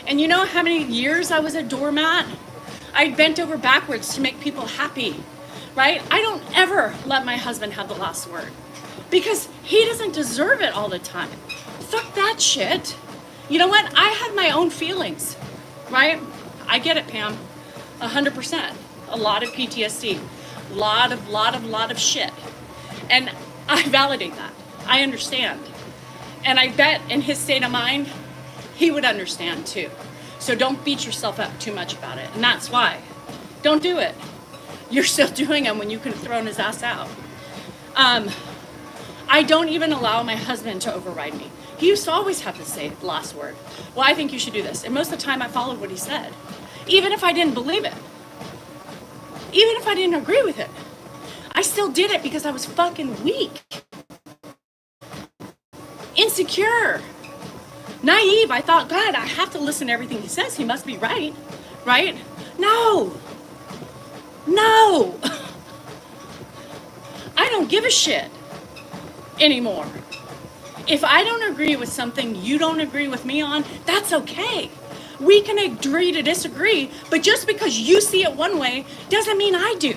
And you know how many years I was a doormat? I bent over backwards to make people happy, right? I don't ever let my husband have the last word because he doesn't deserve it all the time. Fuck that shit. You know what? I have my own feelings, right? I get it, Pam. 100%. A lot of PTSD. Lot of shit. And I validate that. I understand. And I bet in his state of mind, he would understand too. So don't beat yourself up too much about it. And that's why. Don't do it. You're still doing it when you could have thrown his ass out. I don't even allow my husband to override me. He used to always have to say the last word. Well, I think you should do this. And most of the time I followed what he said. Even if I didn't believe it. Even if I didn't agree with it. I still did it because I was fucking weak. Insecure. Naive. I thought, God, I have to listen to everything he says. He must be right. Right? No. I don't give a shit anymore. If I don't agree with something you don't agree with me on, that's okay. We can agree to disagree, but just because you see it one way doesn't mean I do.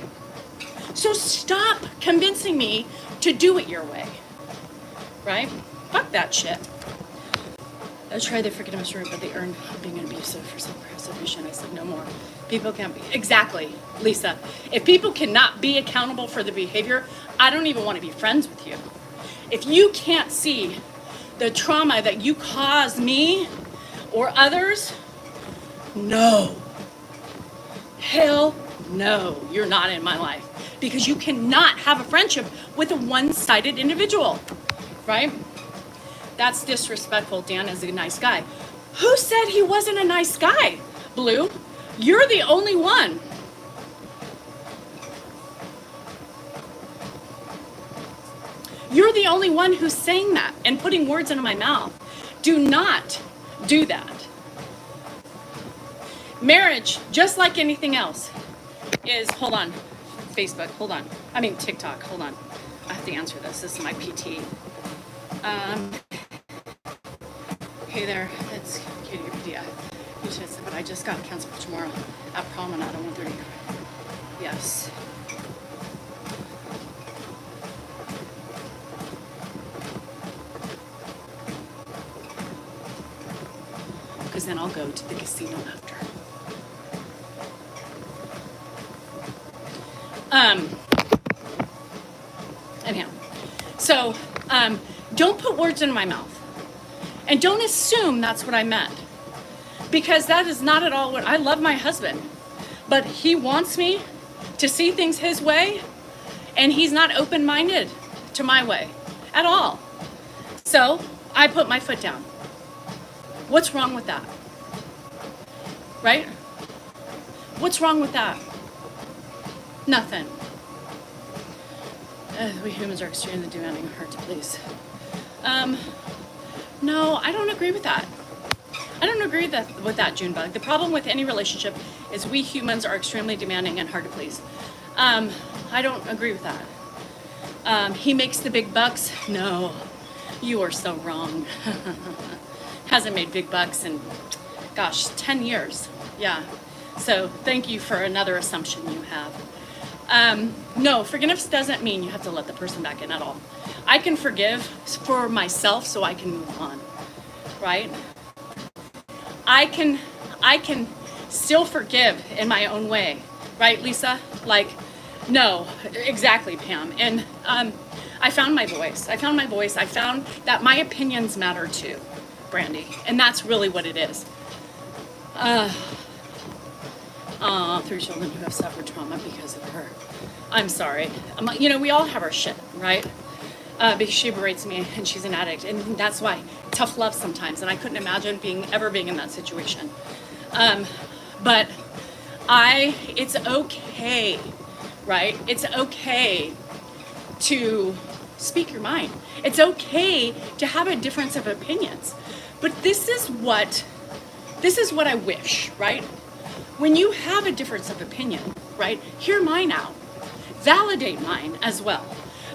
So stop convincing me to do it your way, right? Fuck that shit. I tried the forgiveness route, but they earned being abusive for self-preservation. I said no more. People can't be, exactly, Lisa. If people cannot be accountable for the behavior, I don't even want to be friends with you. If you can't see the trauma that you cause me or others, no. Hell no, you're not in my life. Because you cannot have a friendship with a one-sided individual, right? That's disrespectful. Dan is a nice guy. Who said he wasn't a nice guy, Blue? You're the only one. You're the only one who's saying that and putting words into my mouth. Do not do that. Marriage, just like anything else, is, hold on, Facebook, hold on. I mean, TikTok, hold on. I have to answer this. This is my PT. Hey there, it's Katie, your PT. You should say, but I just got canceled for tomorrow at Promenade at 1:30. Yes. Because then I'll go to the casino after. Anyhow, so don't put words in my mouth. And don't assume that's what I meant. Because that is not at all what, I love my husband. But he wants me to see things his way, and he's not open-minded to my way at all. So I put my foot down. What's wrong with that? Right? What's wrong with that? Nothing. We humans are extremely demanding and hard to please. No, I don't agree with that. I don't agree with that, Junebug. The problem with any relationship is we humans are extremely demanding and hard to please. I don't agree with that. He makes the big bucks. No, you are so wrong. Hasn't made big bucks in, gosh, 10 years. Yeah. So thank you for another assumption you have. No, forgiveness doesn't mean you have to let the person back in at all. I can forgive for myself so I can move on, right? I can still forgive in my own way, right, Lisa? Like, no, exactly, Pam. And I found my voice. I found that my opinions matter too, Brandy. And that's really what it is. 3 children who have suffered trauma because of her. I'm sorry. We all have our shit, right? Because she berates me and she's an addict. And that's why tough love sometimes. And I couldn't imagine ever being in that situation. But it's okay, right? It's okay to speak your mind. It's okay to have a difference of opinions. But this is what I wish, right? When you have a difference of opinion, right? Hear mine out. Validate mine as well.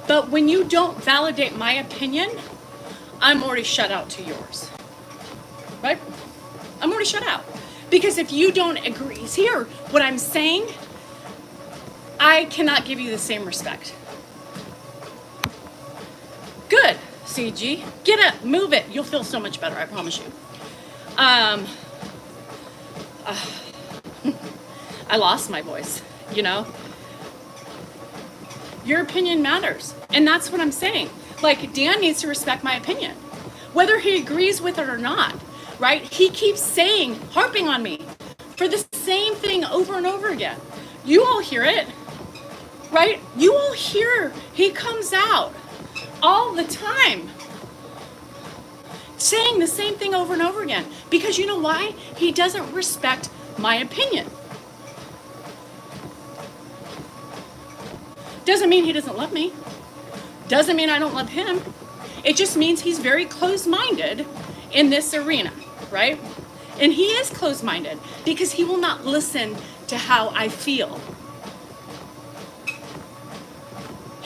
But when you don't validate my opinion, I'm already shut out to yours, right? I'm already shut out. Because if you don't agree, hear what I'm saying, I cannot give you the same respect. Good, CG. Get up, move it. You'll feel so much better, I promise you. I lost my voice, Your opinion matters. And that's what I'm saying. Like, Dan needs to respect my opinion, whether he agrees with it or not, right? He keeps harping on me for the same thing over and over again. You all hear it, right? You all hear he comes out all the time saying the same thing over and over again. Because you know why? He doesn't respect my opinion. Doesn't mean he doesn't love me. Doesn't mean I don't love him. It just means he's very closed-minded in this arena, right? And he is closed-minded because he will not listen to how I feel.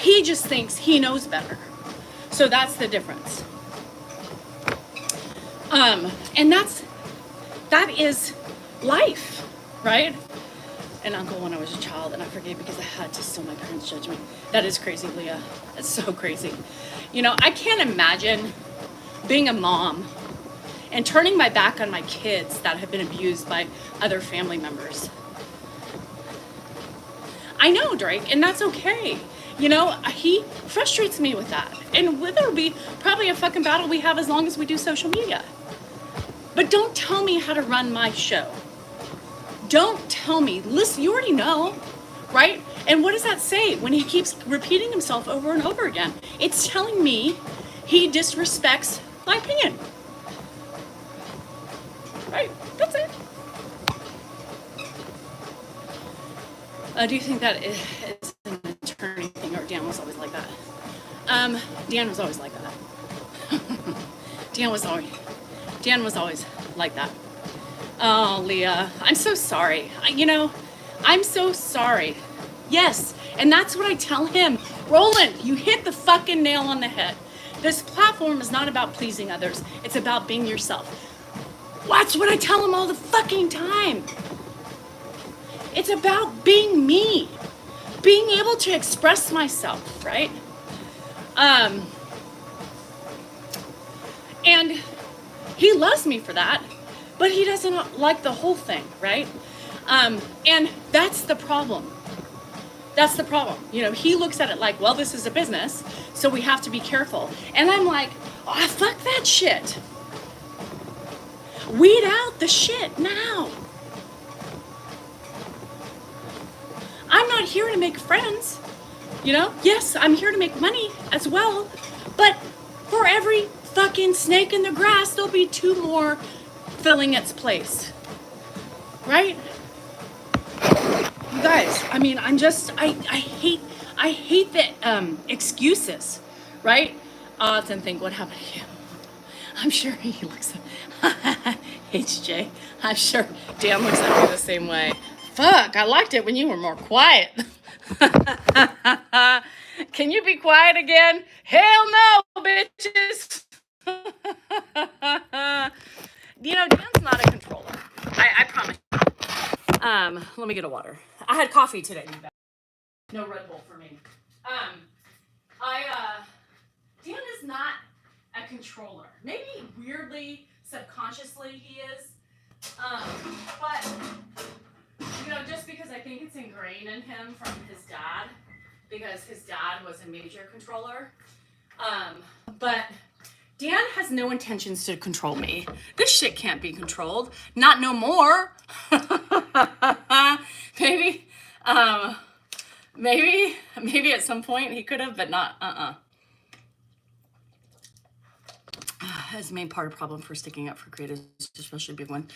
He just thinks he knows better. So that's the difference. And that is life, right? An uncle when I was a child, and I forgave because I had to steal my parents' judgment. That is crazy, Leah. That's so crazy. You know, I can't imagine being a mom and turning my back on my kids that have been abused by other family members. I know, Drake, and that's okay. You know, he frustrates me with that. And there'll be probably a fucking battle we have as long as we do social media. But don't tell me how to run my show. Don't tell me. Listen, you already know, right? And what does that say when he keeps repeating himself over and over again? It's telling me he disrespects my opinion. Right? That's it. Do you think that is an attorney thing, or Dan was always like that? Dan was always like that. Dan was always like that. Oh, Leah, I'm so sorry. I'm so sorry. Yes, and that's what I tell him. Roland, you hit the fucking nail on the head. This platform is not about pleasing others. It's about being yourself. That's what I tell him all the fucking time. It's about being me. Being able to express myself, right? And he loves me for that, but he doesn't like the whole thing, right? And that's the problem. That's the problem. You know, he looks at it like, well, this is a business, so we have to be careful. And I'm like, oh, fuck that shit. Weed out the shit now. I'm not here to make friends. You know, yes, I'm here to make money as well, but for every fucking snake in the grass, there'll be 2 more filling its place. Right? You guys, I mean, I hate the excuses, right? Odds and think, what happened to you? I'm sure he looks at HJ. I'm sure Dan looks at me the same way. Fuck, I liked it when you were more quiet. Can you be quiet again? Hell no, bitches. You know, Dan's not a controller. I promise. Let me get a water. I had coffee today. No Red Bull for me. Dan is not a controller. Maybe weirdly, subconsciously he is. But, you know, just because I think it's ingrained in him from his dad, because his dad was a major controller. But Dan has no intentions to control me. This shit can't be controlled. Not no more. Maybe at some point he could have, but not, That's the main part of the problem for sticking up for creators, especially a big one,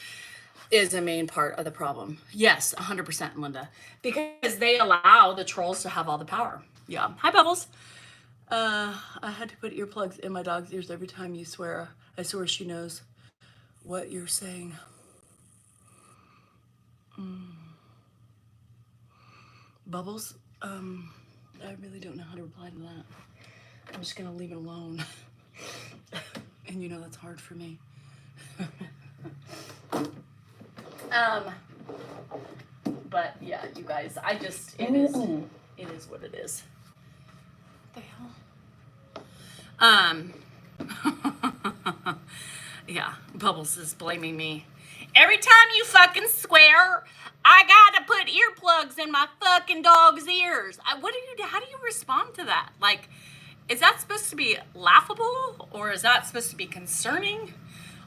is a main part of the problem. Yes, 100%, Linda. Because they allow the trolls to have all the power. Yeah. Hi, Bubbles. I had to put earplugs in my dog's ears every time you swear. I swear she knows what you're saying. Bubbles, I really don't know how to reply to that. I'm just gonna leave it alone. And you know that's hard for me. But yeah, you guys, it is what it is. What the hell? Yeah, Bubbles is blaming me. Every time you fucking swear, I gotta put earplugs in my fucking dog's ears. How do you respond to that? Like, is that supposed to be laughable? Or is that supposed to be concerning?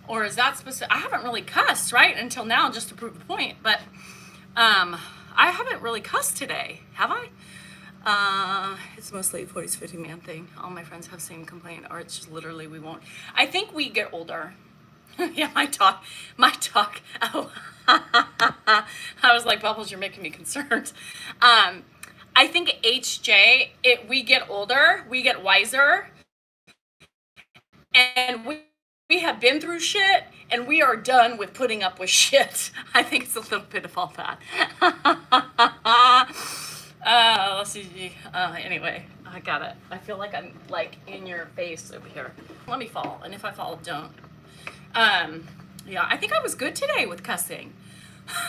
Or is that supposed to, I haven't really cussed, right? Until now, just to prove a point. But, I haven't really cussed today, have I? It's mostly a 40s, 50 man thing. All my friends have the same complaint, or it's just literally we won't. I think we get older. Yeah, my dog. Oh, I was like, Bubbles, you're making me concerned. I think HJ, we get older, we get wiser, and we have been through shit, and we are done with putting up with shit. I think it's a little bit of all that. Let's see. Anyway, I got it. I feel like I'm like in your face over here. Let me fall, and if I fall, don't. Yeah, I think I was good today with cussing.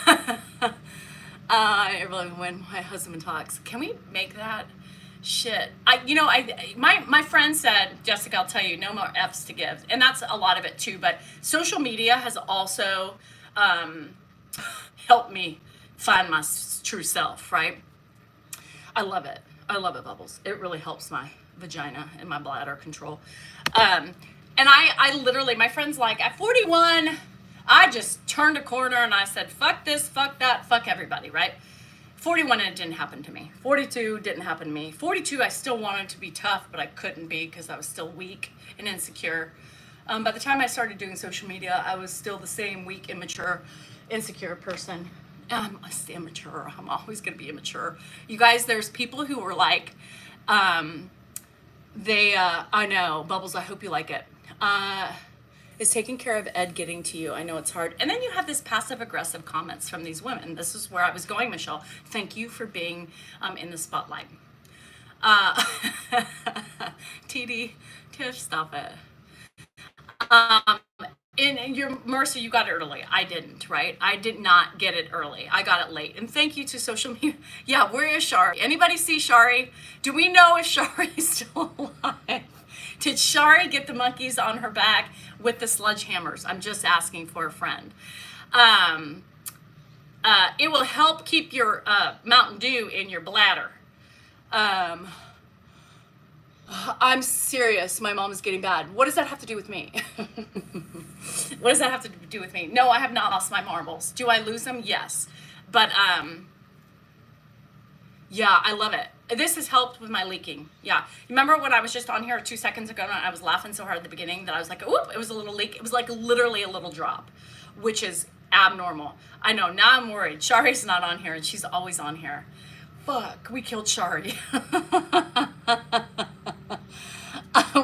Really, when my husband talks, can we make that shit? My friend said, Jessica, I'll tell you, no more F's to give, and that's a lot of it too. But social media has also helped me find my true self, right? I love it. I love it, Bubbles. It really helps my vagina and my bladder control. And I literally, my friend's like, at 41, I just turned a corner and I said, fuck this, fuck that, fuck everybody, right? 41, and it didn't happen to me. 42 didn't happen to me. 42, I still wanted to be tough, but I couldn't be because I was still weak and insecure. By the time I started doing social media, I was still the same weak, immature, insecure person. I'm immature. I'm always going to be immature. You guys, there's people who were like, I know, Bubbles, I hope you like it. Is taking care of Ed getting to you? I know it's hard. And then you have this passive aggressive comments from these women. This is where I was going, Michelle. Thank you for being in the spotlight. TD, Tiff, stop it. In your Mercy, you got it early. I didn't, right? I did not get it early. I got it late. And thank you to social media. Yeah, where is Shari? Anybody see Shari? Do we know if Shari is still alive? Did Shari get the monkeys on her back with the sledgehammers? I'm just asking for a friend. It will help keep your Mountain Dew in your bladder. I'm serious. My mom is getting bad. What does that have to do with me? What does that have to do with me? No, I have not lost my marbles. Do I lose them? Yes. But yeah, I love it. This has helped with my leaking. Yeah. Remember when I was just on here 2 seconds ago and I was laughing so hard at the beginning that I was like, oop, it was a little leak. It was like literally a little drop, which is abnormal. I know, now I'm worried. Shari's not on here and she's always on here. Fuck, we killed Shari.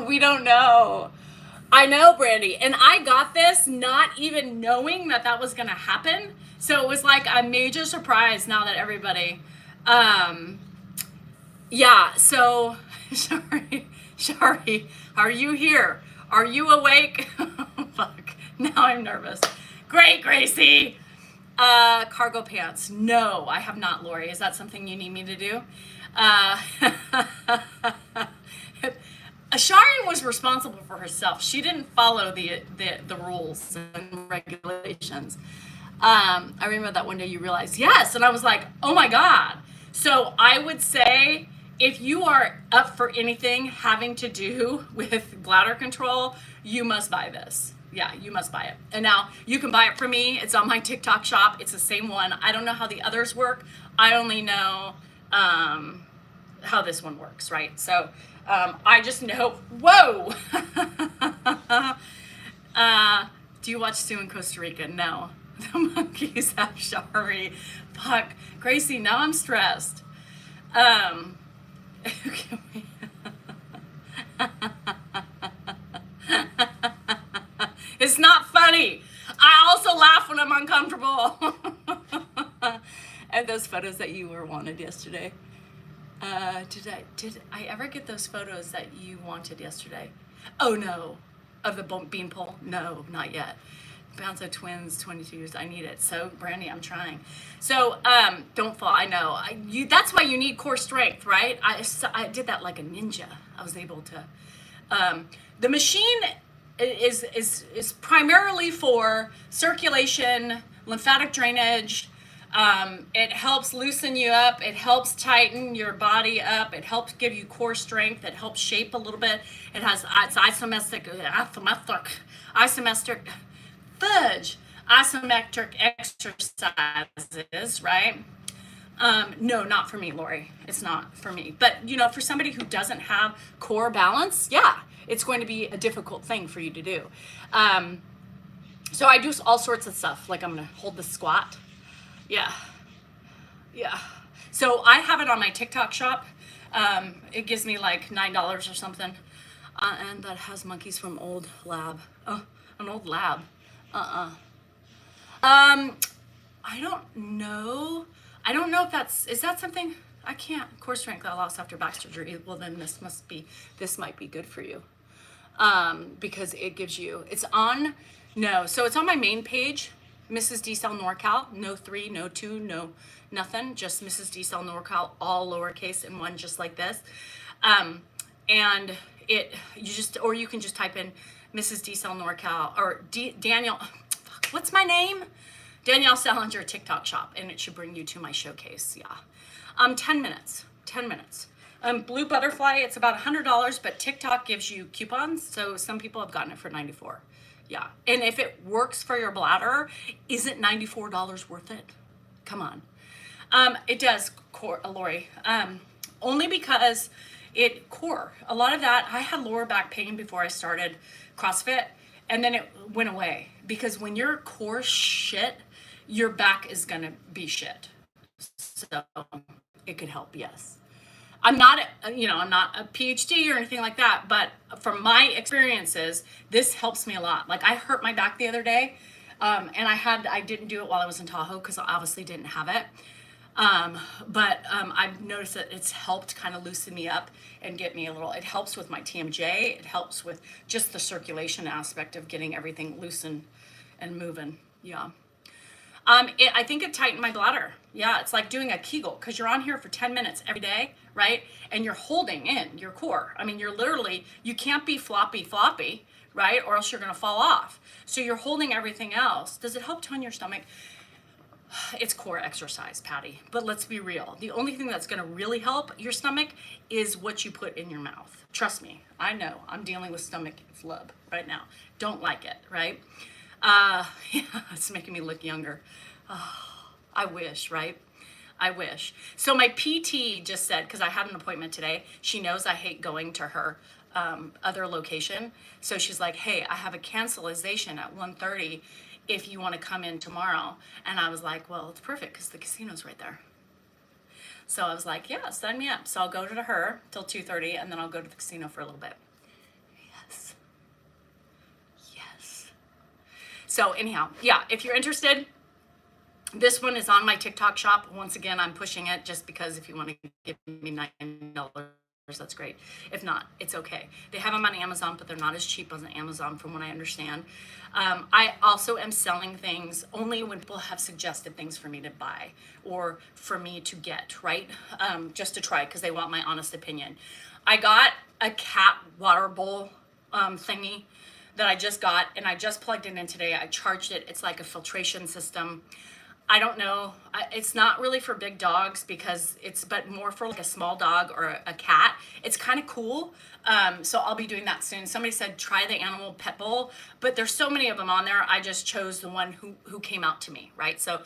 We don't know. I know, Brandy. And I got this not even knowing that that was going to happen. So it was like a major surprise now that everybody, yeah, so Shari, are you here? Are you awake? Fuck, now I'm nervous. Great, Gracie. Cargo pants. No, I have not, Lori. Is that something you need me to do? Shari was responsible for herself. She didn't follow the rules and regulations. I remember that one day you realized, yes, and I was like, oh my God. So I would say if you are up for anything having to do with bladder control, you must buy this. Yeah, you must buy it. And now you can buy it from me. It's on my TikTok shop. It's the same one. I don't know how the others work. I only know how this one works, right? So I just know, whoa. Do you watch Sue in Costa Rica? No. The monkeys have Shari. Fuck. Gracie, now I'm stressed. It's not funny. I also laugh when I'm uncomfortable. And those photos that you were wanted yesterday. Did I ever get those photos that you wanted yesterday? Oh no. Of the beanpole? No, not yet. Bounce of twins, 22 years. I need it. So, Brandy, I'm trying. So, don't fall. I know. That's why you need core strength, right? I did that like a ninja. I was able to. The machine is primarily for circulation, lymphatic drainage. It helps loosen you up. It helps tighten your body up. It helps give you core strength. It helps shape a little bit. It's isometric exercises, right? No, not for me, Lori. It's not for me. But, for somebody who doesn't have core balance, yeah, it's going to be a difficult thing for you to do. So I do all sorts of stuff. Like I'm going to hold the squat. Yeah. So I have it on my TikTok shop. It gives me like $9 or something. And that has monkeys from old lab. Oh, an old lab. I don't know. I don't know if is that something? I can't. Core strength I lost after back surgery. Well, then this might be good for you. Because it gives you, it's on, no, so it's on my main page, Mrs. D Cell NorCal, no 3, no 2, no nothing, just Mrs. D Cell NorCal, all lowercase in one, just like this. And or you can just type in Mrs. D Cell NorCal, or Danielle, what's my name? Danielle Salinger TikTok shop, and it should bring you to my showcase, yeah. 10 minutes. Blue Butterfly, it's about $100, but TikTok gives you coupons, so some people have gotten it for $94. Yeah, and if it works for your bladder, isn't $94 worth it? Come on. It does, Lori, only because a lot of that, I had lower back pain before I started CrossFit, and then it went away, because when you're core shit, your back is gonna be shit. So it could help, yes. I'm not a PhD or anything like that, but from my experiences, this helps me a lot. Like, I hurt my back the other day, and I didn't do it while I was in Tahoe because I obviously didn't have it. But I've noticed that it's helped kind of loosen me up and get me it helps with my TMJ. It helps with just the circulation aspect of getting everything loosened and moving. Yeah. I think it tightened my bladder. Yeah, it's like doing a Kegel, because you're on here for 10 minutes every day, right? And you're holding in your core. I mean, you can't be floppy, right? Or else you're going to fall off. So you're holding everything else. Does it help tone your stomach? It's core exercise, Patty. But let's be real. The only thing that's going to really help your stomach is what you put in your mouth. Trust me. I know. I'm dealing with stomach flub right now. Don't like it, right? Yeah, it's making me look younger. Oh, I wish, right? I wish. So my PT just said, because I had an appointment today, she knows I hate going to her other location. So she's like, hey, I have a cancellation at 1:30 if you want to come in tomorrow. And I was like, well, it's perfect because the casino's right there. So I was like, yeah, sign me up. So I'll go to her till 2:30, and then I'll go to the casino for a little bit. Yes. So anyhow, yeah, if you're interested, this one is on my TikTok shop. Once again, I'm pushing it just because if you want to give me $9, that's great. If not, it's okay. They have them on Amazon, but they're not as cheap as Amazon from what I understand. I also am selling things only when people have suggested things for me to buy or for me to get, right? Just to try, because they want my honest opinion. I got a cat water bowl thingy that I just got, and I just plugged it in today. I charged it. It's like a filtration system. I don't know. It's not really for big dogs but more for like a small dog or a cat. It's kind of cool. So I'll be doing that soon. Somebody said try the animal pet bowl, but there's so many of them on there. I just chose the one who came out to me, right? So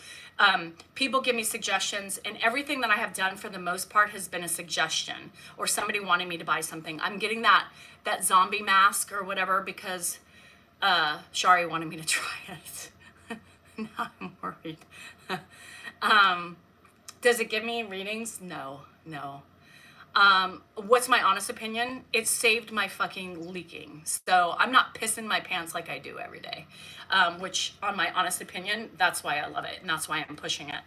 people give me suggestions, and everything that I have done for the most part has been a suggestion or somebody wanting me to buy something. I'm getting that zombie mask or whatever because Shari wanted me to try it. Now I'm worried. Does it give me readings? No. What's my honest opinion? It saved my fucking leaking. So I'm not pissing my pants like I do every day, which on my honest opinion, that's why I love it. And that's why I'm pushing it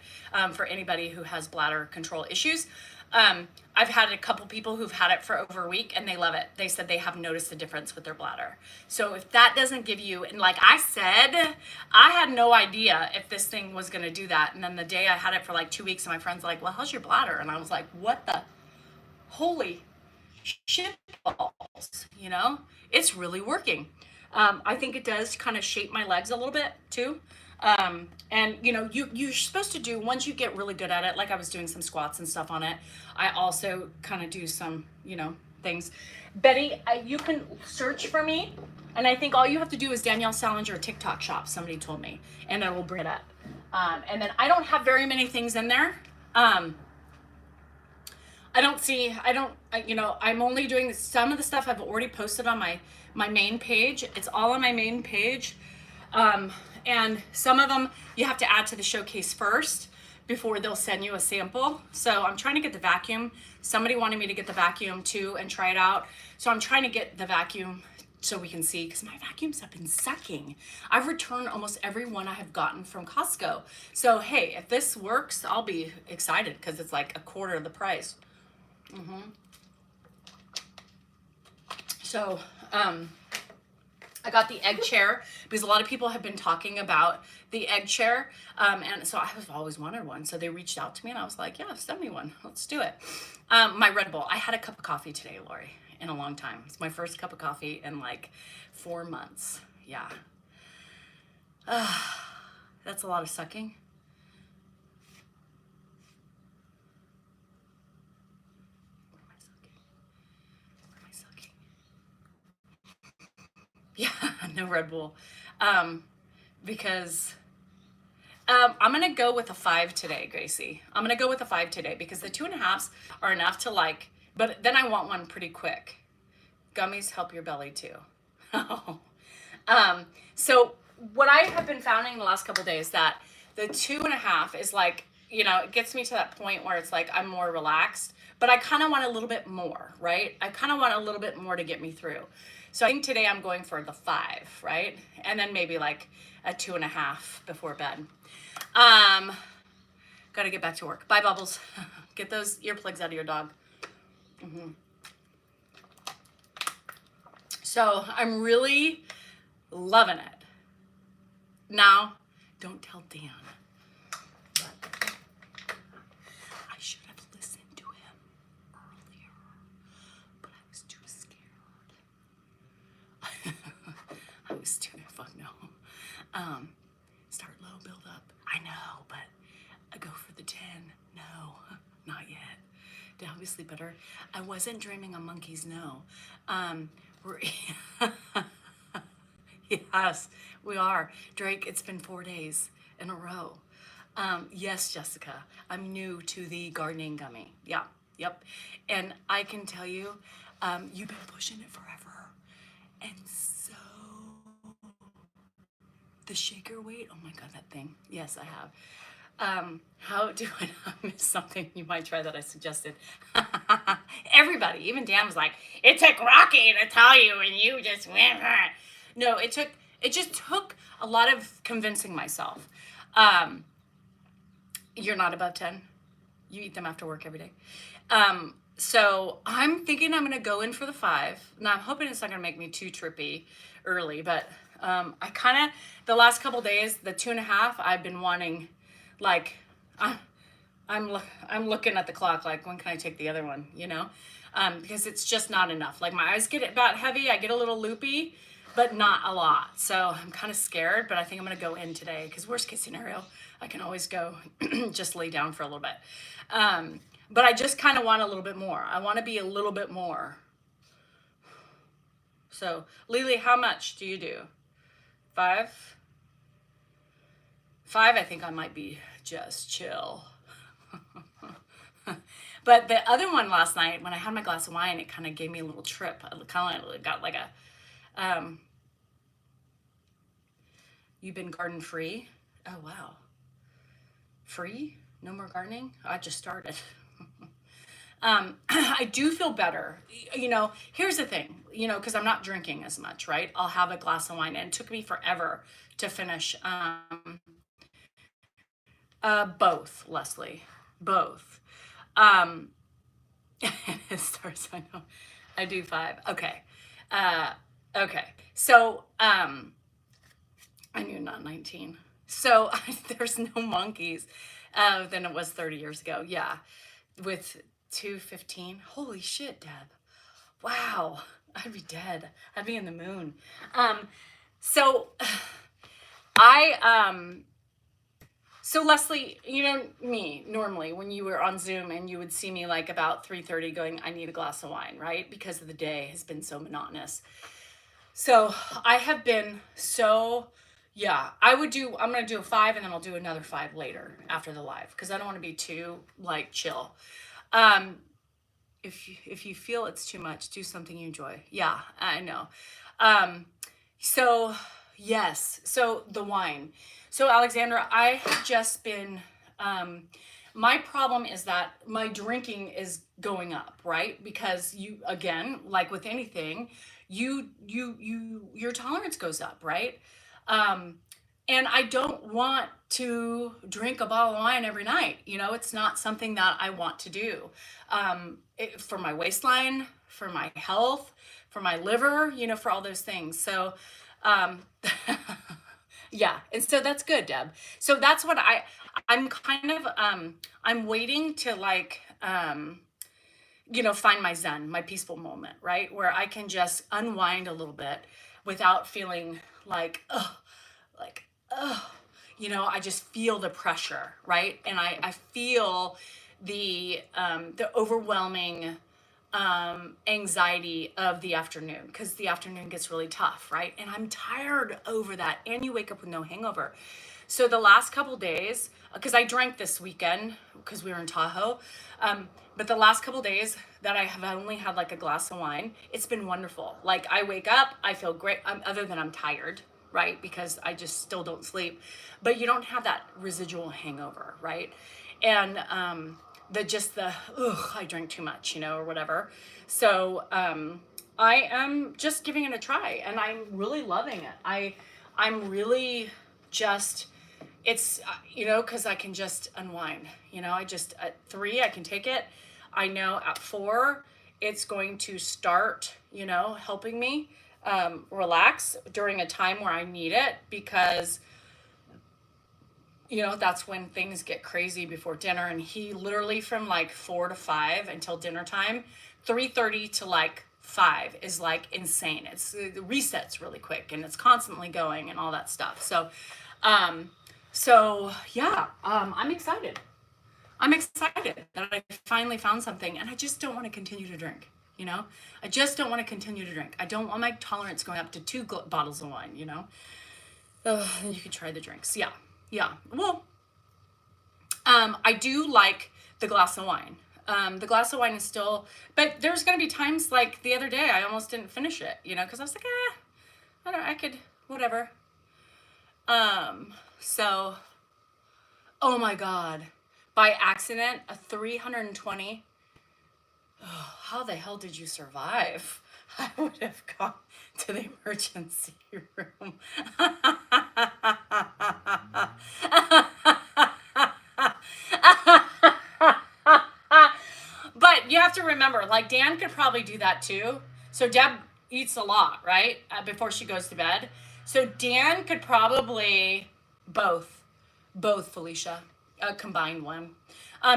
for anybody who has bladder control issues. I've had a couple people who've had it for over a week and they love it. They said they have noticed the difference with their bladder. So if that doesn't give you, and like I said, I had no idea if this thing was going to do that. And then the day I had it for like 2 weeks and my friend's like, well, how's your bladder? And I was like, what the holy shit balls, it's really working. I think it does kind of shape my legs a little bit too. And you're supposed to do, once you get really good at it, like I was doing some squats and stuff on it, I also kind of do some, things. Betty, you can search for me, and I think all you have to do is Danielle Salinger TikTok shop, somebody told me, and I will bring it up. And then I don't have very many things in there. I'm only doing some of the stuff I've already posted on my main page. It's all on my main page. And some of them you have to add to the showcase first before they'll send you a sample. So I'm trying to get the vacuum. Somebody wanted me to get the vacuum too and try it out. So I'm trying to get the vacuum so we can see, because my vacuums have been sucking. I've returned almost every one I have gotten from Costco. So hey, if this works, I'll be excited because it's like a quarter of the price. So I got the egg chair because a lot of people have been talking about the egg chair. And so I have always wanted one. So they reached out to me and I was like, yeah, send me one. Let's do it. My Red Bull. I had a cup of coffee today, Lori, in a long time. It's my first cup of coffee in like 4 months. Yeah. That's a lot of sucking. What am I sucking? What am I sucking? Yeah, no Red Bull. Because I'm gonna go with a 5 today, Gracie. I'm gonna go with a 5 today because the 2.5s are enough to like, but then I want one pretty quick. Gummies help your belly too. So what I have been finding the last couple of days that the 2.5 is like, you know, it gets me to that point where it's like I'm more relaxed, but I kind of want a little bit more, right? I kind of want a little bit more to get me through. So I think today I'm going for the 5, right? And then maybe like a 2.5 before bed. Gotta get back to work. Bye, Bubbles. Get those earplugs out of your dog. So I'm really loving it. Now, don't tell Dan. But I should have listened to him earlier, but I was too scared. I was too, fuck no. Start low, build up. I know, but I go for the 10. No, not yet. Obviously better. I wasn't dreaming of monkeys, no. Yes, we are. Drake, it's been 4 days in a row. Yes, Jessica, I'm new to the gardening gummy. Yeah, yep. And I can tell you, you've been pushing it forever. And so, the shaker weight, oh my God, that thing. Yes, I have. How do I not miss something? You might try that I suggested. Everybody, even Dan was like, it took Rocky to tell you and you just went. No, it just took a lot of convincing myself. You're not above 10. You eat them after work every day. So I'm thinking I'm gonna go in for the 5. Now I'm hoping it's not gonna make me too trippy early, but I kind of, the last couple days, the 2.5, I've been wanting, like, I'm looking at the clock, like, when can I take the other one, you know? Because it's just not enough. Like, my eyes get about heavy, I get a little loopy, but not a lot. So I'm kind of scared, but I think I'm gonna go in today, because worst case scenario, I can always go just lay down for a little bit. But I just kind of want a little bit more. I want to be a little bit more. So, Lily, how much do you do? 5? 5, I think I might be just chill. But the other one last night, when I had my glass of wine, it kind of gave me a little trip. I kind of got like a, you've been garden free? Oh, wow. Free? No more gardening? I just started. I do feel better. You know, here's the thing, you know, because I'm not drinking as much, right? I'll have a glass of wine, and it took me forever to finish both, Leslie. Both. It starts, I know. I do 5. Okay. Okay. So, I knew not 19. So there's no monkeys than it was 30 years ago. Yeah. With 215. Holy shit, Deb. Wow. I'd be dead. I'd be in the moon. So so Leslie, you know me, normally when you were on Zoom and you would see me like about 3:30 going, I need a glass of wine, right? Because the day has been so monotonous. So I have been so, yeah, I'm going to do a 5 and then I'll do another 5 later after the live because I don't want to be too like chill. If you feel it's too much, do something you enjoy. Yeah, I know. So yes, so the wine. So Alexandra, I have just been, my problem is that my drinking is going up, right? Because you, again, like with anything, your tolerance goes up, right? Um, and I don't want to drink a bottle of wine every night. It's not something that I want to do. For my waistline, for my health, for my liver, for all those things. So, um, yeah, and so that's good, Deb. So that's what I'm kind of I'm waiting to like find my zen, my peaceful moment, right? Where I can just unwind a little bit without feeling like, I just feel the pressure, right? And I feel the overwhelming anxiety of the afternoon, because the afternoon gets really tough, right? And I'm tired over that. And you wake up with no hangover. So the last couple days, because I drank this weekend because we were in Tahoe, but the last couple days that I have only had like a glass of wine, it's been wonderful. Like I wake up, I feel great, other than I'm tired, right? Because I just still don't sleep. But you don't have that residual hangover, right? And I drank too much, or whatever. So I am just giving it a try, and I'm really loving it. I'm really just, it's, because I can just unwind. I just, at 3, I can take it. I know at 4, it's going to start, helping me relax during a time where I need it, because that's when things get crazy before dinner. And he literally, from like 4 to 5 until dinner time, 3:30 to like 5 is like insane. The resets really quick, and it's constantly going and all that stuff. So yeah, I'm excited. I'm excited that I finally found something, and I just don't want to continue to drink. I just don't want to continue to drink. I don't want my tolerance going up to 2 bottles of wine. Then you can try the drinks. Yeah. Well, I do like the glass of wine. The glass of wine is still, but there's going to be times like the other day I almost didn't finish it, because I was like, I could, whatever. So, oh my God, by accident, a 320. Oh, how the hell did you survive? I would have gone to the emergency room. But you have to remember, like Dan could probably do that too. So Deb eats a lot, right? Before she goes to bed. So Dan could probably both Felicia, combined one.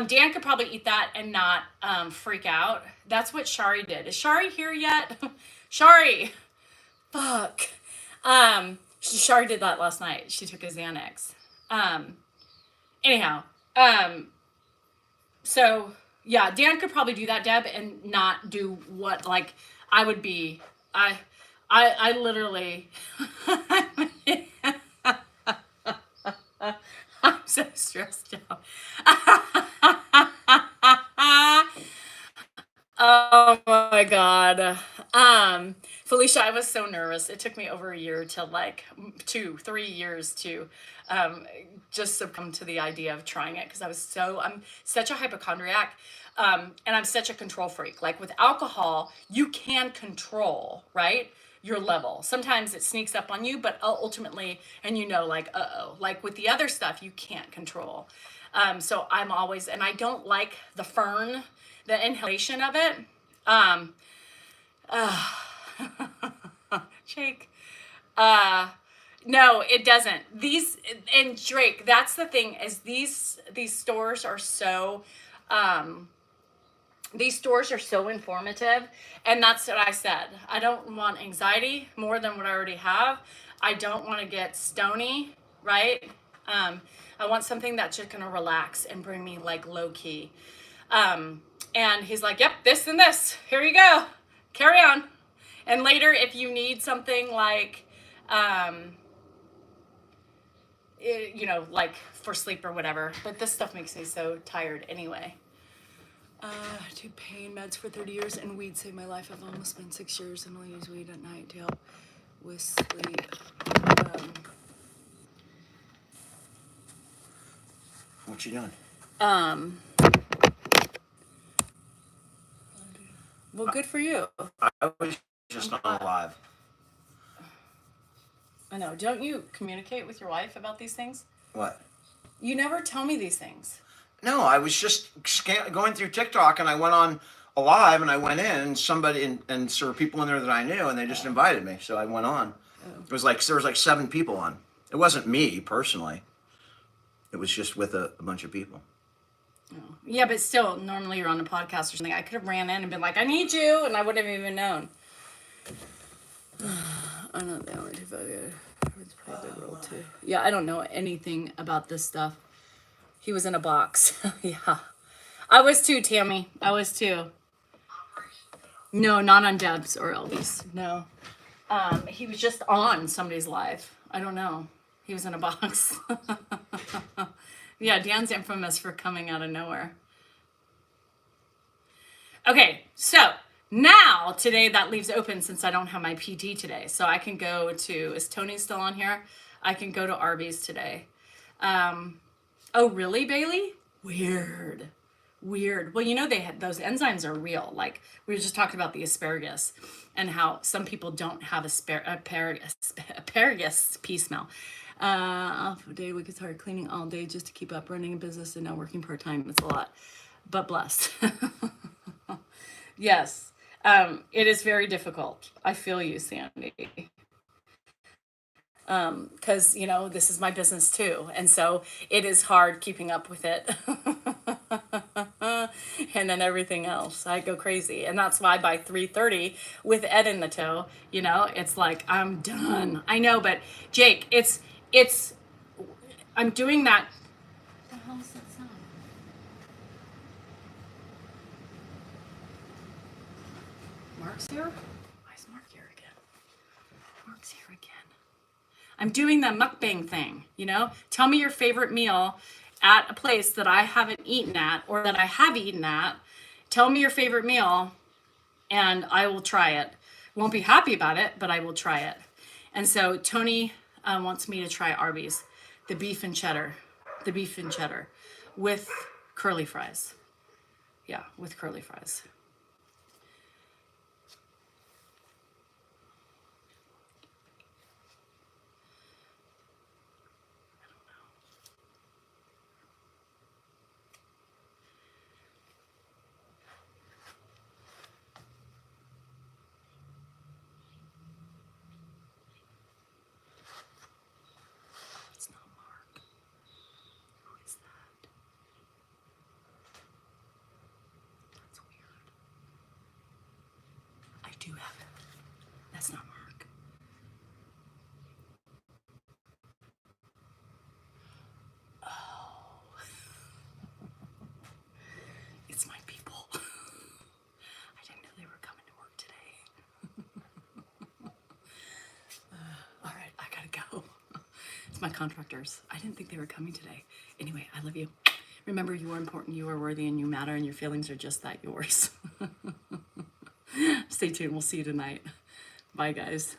Dan could probably eat that and not freak out. That's what Shari did. Is Shari here yet? Shari, fuck. Shari did that last night. She took a Xanax. Anyhow, so yeah, Dan could probably do that, Deb, and not do what like I would be. I literally. I'm so stressed out. Oh my God. Felicia, I was so nervous. It took me over a year to like 3 years to just succumb to the idea of trying it, because I'm such a hypochondriac, and I'm such a control freak. Like with alcohol, you can control, right? Your level. Sometimes it sneaks up on you, but ultimately, and like, like with the other stuff, you can't control. So I'm always, and I don't like the fern, the inhalation of it. Jake, no, it doesn't. And Drake, that's the thing, is these stores are so, informative. And that's what I said. I don't want anxiety more than what I already have. I don't want to get stony, right? I want something that's just going to relax and bring me like low key. And he's like, yep, this and this. Here you go. Carry on. And later, if you need something like, like for sleep or whatever. But this stuff makes me so tired anyway. I took pain meds for 30 years, and weed saved my life. I've almost been 6 years, and I'll use weed at night to help with sleep. What you doing? Well, good for you. I was just not live. I know. Don't you communicate with your wife about these things? What? You never tell me these things. No, I was just going through TikTok and I went on a live and I went in and somebody and there were people in there that I knew and they just invited me, so I went on. It was like there was like 7 people on. It wasn't me personally. It was just with a bunch of people. Oh. Yeah, but still, normally you're on a podcast or something. I could have ran in and been like, I need you, and I wouldn't have even known. I'm not the only fucker. It's probably a big role too. Yeah, I don't know anything about this stuff. He was in a box. Yeah. I was too, Tammy. I was too. No, not on Deb's or Elby's. No. He was just on somebody's live. I don't know. He was in a box. Yeah, Dan's infamous for coming out of nowhere. Okay, so now today that leaves open since I don't have my PT today. So I can go to, is Tony still on here? I can go to Arby's today. Oh, really, Bailey? Weird. Well, you know, they had those enzymes are real. Like we were just talking about the asparagus and how some people don't have asparagus pea smell. Off a day, we could start cleaning all day just to keep up running a business and now working part-time. It's a lot, but blessed. Yes. It is very difficult. I feel you, Sandy. Because, you know, this is my business too. And so it is hard keeping up with it. And then everything else, I go crazy. And that's why by 3:30 with Ed in the tow, you know, it's like, I'm done. I know, but Jake, I'm doing that. What the hell is that sound? Mark's here? Why is Mark here again? Mark's here again. I'm doing the mukbang thing, you know? Tell me your favorite meal at a place that I haven't eaten at or that I have eaten at. Tell me your favorite meal and I will try it. Won't be happy about it, but I will try it. And so Tony wants me to try Arby's, the beef and cheddar with curly fries. Yeah, with curly fries. It's not Mark. Who is that? That's weird. I do have it. That's not Mark. Oh. It's my people. I didn't know they were coming to work today. All right, I gotta go. It's my contractors. I didn't think they were coming today. Anyway, I love you. Remember, you are important, you are worthy, and you matter, and your feelings are just that, yours. Stay tuned. We'll see you tonight. Bye, guys.